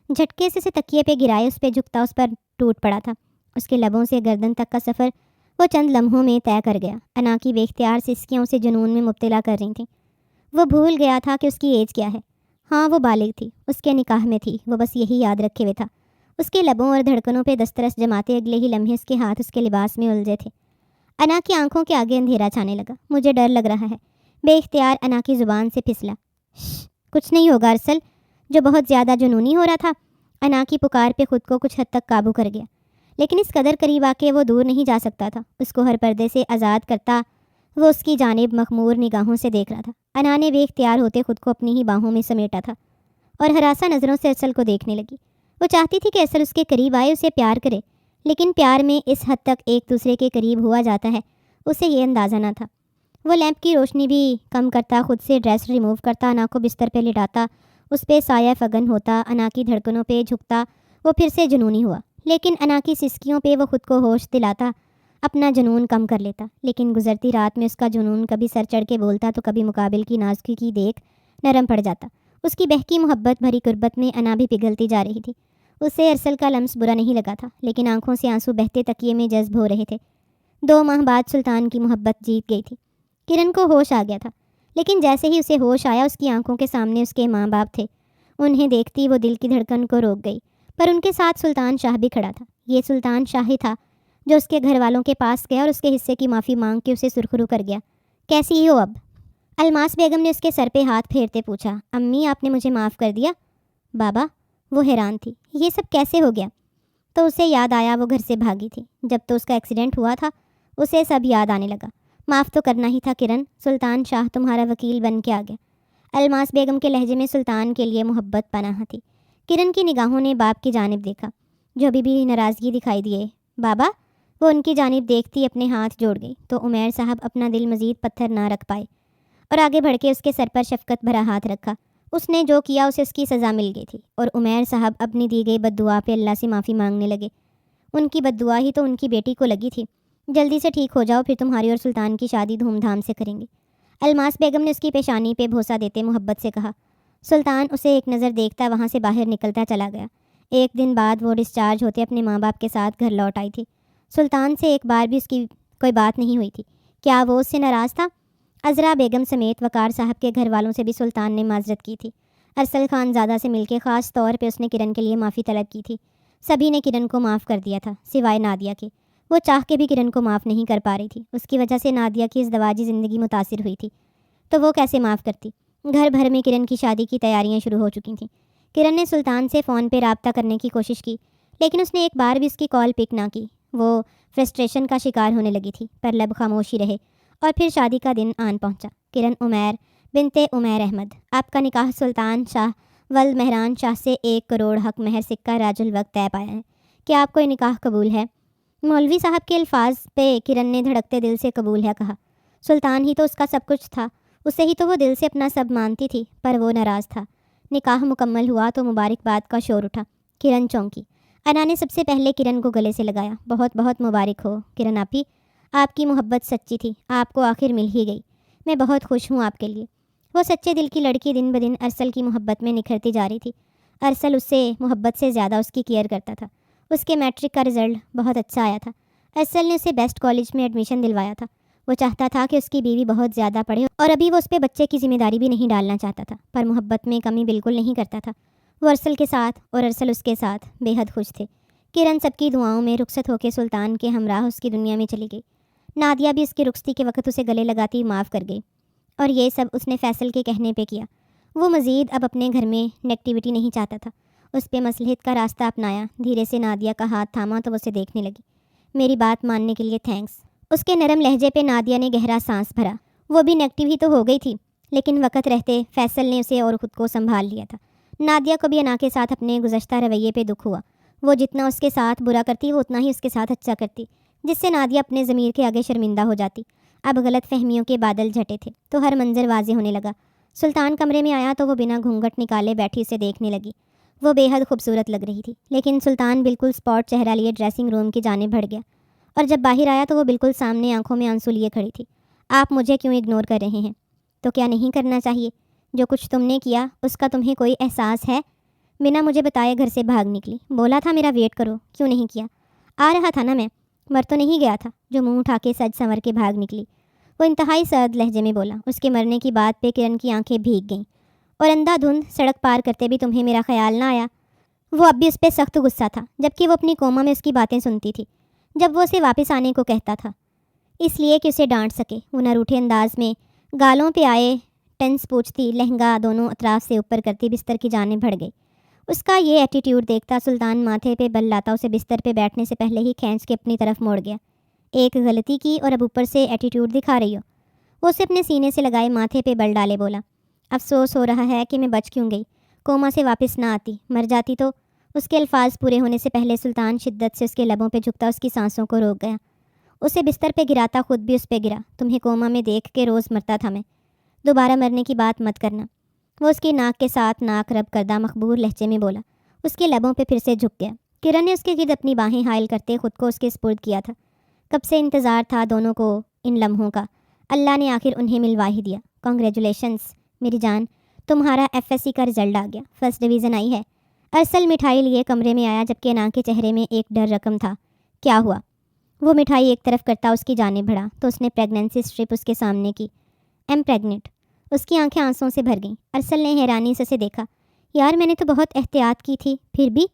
جھٹکے سے اسے تکیے پہ گرائے اس پہ جھکتا اس پر ٹوٹ پڑا تھا۔ اس کے لبوں سے گردن تک کا سفر وہ چند لمحوں میں طے کر گیا۔ انا کی بے اختیار سسکیاں اسے جنون میں مبتلا کر رہی تھیں۔ وہ بھول گیا تھا کہ اس کی ایج کیا ہے۔ ہاں وہ بالغ تھی، اس کے نکاح میں تھی، وہ بس یہی یاد رکھے ہوئے تھا۔ اس کے لبوں اور دھڑکنوں پہ دسترس جماتے اگلے ہی لمحے اس کے ہاتھ اس کے لباس میں الجھے تھے۔ انا کی آنکھوں کے آگے اندھیرا چھانے لگا۔ مجھے ڈر لگ رہا ہے، بے اختیار انا کی زبان سے پھسلا۔ کچھ نہیں ہوگا ارسل، جو بہت زیادہ جنونی ہو رہا تھا۔ انا کی پکار پہ خود کو کچھ حد تک قابو کر گیا، لیکن اس قدر قریب آ کے وہ دور نہیں جا سکتا تھا۔ اس کو ہر پردے سے آزاد کرتا وہ اس کی جانب مخمور نگاہوں سے دیکھ رہا تھا۔ انا نے بے اختیار ہوتے خود کو اپنی ہی باہوں میں سمیٹا تھا اور ہراساں نظروں سے ارسل کو دیکھنے لگی۔ وہ چاہتی تھی کہ ارسل اس کے قریب آئے، اسے پیار کرے، لیکن پیار میں اس حد تک ایک دوسرے کے قریب ہوا جاتا ہے، اسے یہ اندازہ نہ تھا۔ وہ لیمپ کی روشنی بھی کم کرتا، خود سے ڈریس ریموو کرتا، انا کو بستر پہ لٹاتا، اس پہ سایہ فگن ہوتا، انا کی دھڑکنوں پہ جھکتا۔ وہ پھر سے جنونی ہوا، لیکن انا کی سسکیوں پہ وہ خود کو ہوش دلاتا، اپنا جنون کم کر لیتا۔ لیکن گزرتی رات میں اس کا جنون کبھی سر چڑھ کے بولتا تو کبھی مقابل کی نازکی کی دیکھ نرم پڑ جاتا۔ اس کی بہکی محبت بھری قربت میں انا بھی پگھلتی جا رہی تھی۔ اسے ارسل کا لمس برا نہیں لگا تھا، لیکن آنکھوں سے آنسو بہتے تکیے میں جذب ہو رہے تھے۔ 2 ماہ بعد سلطان کی محبت جیت گئی تھی۔ کرن کو ہوش آ گیا تھا، لیکن جیسے ہی اسے ہوش آیا اس کی آنکھوں کے سامنے اس کے ماں باپ تھے۔ انہیں دیکھتی وہ دل کی دھڑکن کو روک گئی، پر ان کے ساتھ سلطان شاہ بھی کھڑا تھا۔ یہ سلطان شاہ ہی تھا جو اس کے گھر والوں کے پاس گیا اور اس کے حصے کی معافی مانگ کے اسے سرخرو کر گیا۔ کیسی ہو اب؟ الماس بیگم نے اس کے سر پہ ہاتھ پھیرتے پوچھا۔ امی آپ نے مجھے معاف کر دیا؟ بابا؟ وہ حیران تھی، یہ سب کیسے ہو گیا؟ تو اسے یاد آیا وہ گھر سے بھاگی تھی جب تو اس کا ایکسیڈنٹ ہوا تھا۔ اسے سب یاد آنے لگا۔ معاف تو کرنا ہی تھا کرن، سلطان شاہ تمہارا وکیل بن کے آ گیا۔ الماس بیگم کے لہجے میں سلطان کے لیے محبت پناہ تھی۔ کرن کی نگاہوں نے باپ کی جانب دیکھا، جو ابھی بھی ناراضگی دکھائی دیے۔ بابا؟ وہ ان کی جانب دیکھتی اپنے ہاتھ جوڑ گئی تو عمیر صاحب اپنا دل مزید پتھر نہ رکھ پائے اور آگے بڑھ کے اس کے سر پر شفقت بھرا ہاتھ رکھا۔ اس نے جو کیا اسے اس کی سزا مل گئی تھی، اور عمیر صاحب اپنی دی گئی بد دعا پہ اللہ سے معافی مانگنے لگے۔ ان کی بد دعا ہی تو ان کی بیٹی کو لگی تھی۔ جلدی سے ٹھیک ہو جاؤ، پھر تمہاری اور سلطان کی شادی دھوم دھام سے کریں گے۔ الماس بیگم نے اس کی پیشانی پہ بوسہ دیتے محبت سے کہا۔ سلطان اسے ایک نظر دیکھتا وہاں سے باہر نکلتا چلا گیا۔ 1 دن بعد وہ ڈسچارج ہوتے اپنے ماں باپ کے ساتھ گھر لوٹ آئی تھی۔ سلطان سے ایک بار بھی اس کی کوئی بات نہیں ہوئی تھی۔ کیا وہ اس سے ناراض تھا؟ عذرا بیگم سمیت وقار صاحب کے گھر والوں سے بھی سلطان نے معذرت کی تھی۔ ارسل خان زادہ سے مل کے خاص طور پہ اس نے کرن کے لیے معافی طلب کی تھی۔ سبھی نے کرن کو معاف کر دیا تھا سوائے نادیہ کے۔ وہ چاہ کے بھی کرن کو معاف نہیں کر پا رہی تھی۔ اس کی وجہ سے نادیہ کی ازدواجی زندگی متاثر ہوئی تھی، تو وہ کیسے معاف کرتی؟ گھر بھر میں کرن کی شادی کی تیاریاں شروع ہو چکی تھیں۔ کرن نے سلطان سے فون پہ رابطہ کرنے کی کوشش کی، لیکن اس نے ایک بار بھی اس کی کال پک نہ کی۔ وہ فرسٹریشن کا شکار ہونے لگی تھی، پر لب خاموشی رہے۔ اور پھر شادی کا دن آن پہنچا۔ کرن عمیر بنتے عمیر احمد، آپ کا نکاح سلطان شاہ ولد مہران شاہ سے 1 کروڑ حق مہر سکہ راج الوقت طے پایا ہے۔ کیا آپ کو یہ نکاح قبول ہے؟ مولوی صاحب کے الفاظ پہ کرن نے دھڑکتے دل سے قبول ہے کہا۔ سلطان ہی تو اس کا سب کچھ تھا، اسے ہی تو وہ دل سے اپنا سب مانتی تھی، پر وہ ناراض تھا۔ نکاح مکمل ہوا تو مبارکباد کا شور اٹھا۔ کرن چونکی۔ انا نے سب سے پہلے کرن کو گلے سے لگایا۔ بہت بہت مبارک ہو کرن آپی، آپ کی محبت سچی تھی، آپ کو آخر مل ہی گئی۔ میں بہت خوش ہوں آپ کے لیے۔ وہ سچے دل کی لڑکی دن بدن ارسل کی محبت میں نکھرتی جا رہی تھی۔ ارسل اس سے محبت سے زیادہ اس کی کیئر کرتا تھا۔ اس کے میٹرک کا رزلٹ بہت اچھا آیا تھا۔ ارسل نے اسے بیسٹ کالج میں ایڈمیشن دلوایا تھا۔ وہ چاہتا تھا کہ اس کی بیوی بہت زیادہ پڑھے، اور ابھی وہ اس پہ بچے کی ذمہ داری بھی نہیں ڈالنا چاہتا تھا، پر محبت میں کمی بالکل نہیں کرتا تھا۔ وہ ارسل کے ساتھ اور ارسل اس کے ساتھ بے حد خوش تھے۔ کرن سب کی دعاؤں میں رخصت ہو کے سلطان کے ہمراہ اس کی دنیا میں چلی گئی۔ نادیہ بھی اس کی رخصتی کے وقت اسے گلے لگاتی معاف کر گئی، اور یہ سب اس نے فیصل کے کہنے پہ کیا۔ وہ مزید اب اپنے گھر میں نیگیٹیوٹی نہیں چاہتا تھا۔ اس پہ مصلحت کا راستہ اپنایا۔ دھیرے سے نادیہ کا ہاتھ تھاما تو وہ اسے دیکھنے لگی۔ میری بات ماننے کے لیے تھینکس۔ اس کے نرم لہجے پہ نادیہ نے گہرا سانس بھرا۔ وہ بھی نیگیٹو ہی تو ہو گئی تھی، لیکن وقت رہتے فیصل نے اسے اور خود کو سنبھال لیا تھا۔ نادیہ کو بھی انا کے ساتھ اپنے گزشتہ رویے پہ دکھ ہوا۔ وہ جتنا اس کے ساتھ برا کرتی وہ اتنا ہی اس کے ساتھ اچھا کرتی، جس سے نادیہ اپنے ضمیر کے آگے شرمندہ ہو جاتی۔ اب غلط فہمیوں کے بادل جھٹے تھے تو ہر منظر واضح ہونے لگا۔ سلطان کمرے میں آیا تو وہ بنا گھونگھٹ نکالے بیٹھی اسے دیکھنے لگی۔ وہ بے حد خوبصورت لگ رہی تھی، لیکن سلطان بالکل اسپاٹ چہرہ لیے ڈریسنگ روم کی جانب بڑھ گیا، اور جب باہر آیا تو وہ بالکل سامنے آنکھوں میں آنسو لیے کھڑی تھی۔ آپ مجھے کیوں اگنور کر رہے ہیں؟ تو کیا نہیں کرنا چاہیے؟ جو کچھ تم نے کیا اس کا تمہیں کوئی احساس ہے؟ بنا مجھے بتائے گھر سے بھاگ نکلی، بولا تھا میرا ویٹ کرو، کیوں نہیں کیا؟ آ رہا تھا نا میں، مر تو نہیں گیا تھا؟ جو منہ اٹھا کے سج سنور کے بھاگ نکلی۔ وہ انتہائی سرد لہجے میں بولا۔ اس کے مرنے کی بات پہ کرن کی آنکھیں بھیگ گئیں۔ اور اندھا دھند سڑک پار کرتے بھی تمہیں میرا خیال نہ آیا؟ وہ اب بھی اس پہ سخت غصہ تھا، جبکہ وہ اپنی کوما میں اس کی باتیں سنتی تھی جب وہ اسے واپس آنے کو کہتا تھا، اس لیے کہ اسے ڈانٹ سکے۔ وہ نہ روٹھے انداز میں گالوں پہ آئے ٹنس پوچھتی، لہنگا دونوں اطراف سے اوپر کرتی بستر کی جانب بڑھ گئی۔ اس کا یہ ایٹیٹیوڈ دیکھتا سلطان ماتھے پہ بل لاتا اسے بستر پہ بیٹھنے سے پہلے ہی کھینچ کے اپنی طرف موڑ گیا۔ ایک غلطی کی اور اب اوپر سے ایٹیٹیوڈ دکھا رہی ہو؟ وہ اسے اپنے سینے سے لگائے ماتھے پہ بل ڈالے بولا۔ افسوس ہو رہا ہے کہ میں بچ کیوں گئی، کوما سے واپس نہ آتی، مر جاتی تو۔ اس کے الفاظ پورے ہونے سے پہلے سلطان شدت سے اس کے لبوں پہ جھکتا اس کی سانسوں کو روک گیا۔ اسے بستر پہ گراتا خود بھی اس پہ گرا۔ تمہیں کوما میں دیکھ کے روز مرتا تھا میں، دوبارہ مرنے کی بات مت کرنا۔ وہ اس کی ناک کے ساتھ ناک رب کردہ مخبور لہجے میں بولا۔ اس کے لبوں پہ پھر سے جھک گیا۔ کرن نے اس کے گرد اپنی باہیں حائل کرتے خود کو اس کے سپرد کیا تھا۔ کب سے انتظار تھا دونوں کو ان لمحوں کا، اللہ نے آخر انہیں ملوا ہی دیا۔ کانگریچولیشنز میری جان، تمہارا FSC کا رزلٹ آ گیا، فرسٹ ڈویژن آئی ہے۔ ارسل مٹھائی لیے کمرے میں آیا جبکہ نا کے چہرے میں ایک ڈر رقم تھا۔ کیا ہوا؟ وہ مٹھائی ایک طرف کرتا اس کی جانب بڑھا تو اس نے پریگننسی اسٹرپ اس کے سامنے کی۔ M pregnant. اس کی آنکھیں آنسوں سے بھر گئیں۔ ارسل نے حیرانی سے اسے دیکھا۔ یار میں نے تو بہت احتیاط کی تھی، پھر بھی؟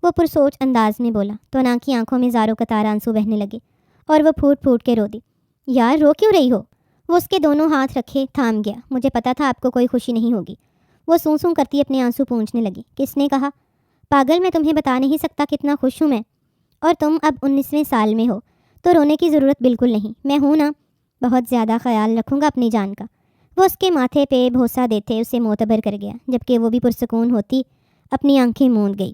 وہ پرسوچ انداز میں بولا تو نا کی آنکھوں میں زاروں قطار آنسو بہنے لگے اور وہ پھوٹ پھوٹ کے رو دی۔ یار رو کیوں رہی ہو؟ وہ اس کے دونوں ہاتھ رکھے تھام گیا۔ مجھے پتا تھا آپ کو کوئی خوشی نہیں ہوگی۔ وہ سوں سوں کرتی اپنے آنسو پونچھنے لگی۔ کس نے کہا؟ پاگل، میں تمہیں بتا نہیں سکتا کتنا خوش ہوں میں، اور تم اب 19ویں سال میں ہو تو رونے کی ضرورت بالکل نہیں، میں ہوں نا، بہت زیادہ خیال رکھوں گا اپنی جان کا۔ وہ اس کے ماتھے پہ بھوسا دیتے اسے معتبر کر گیا، جبکہ وہ بھی پرسکون ہوتی اپنی آنکھیں موند گئی۔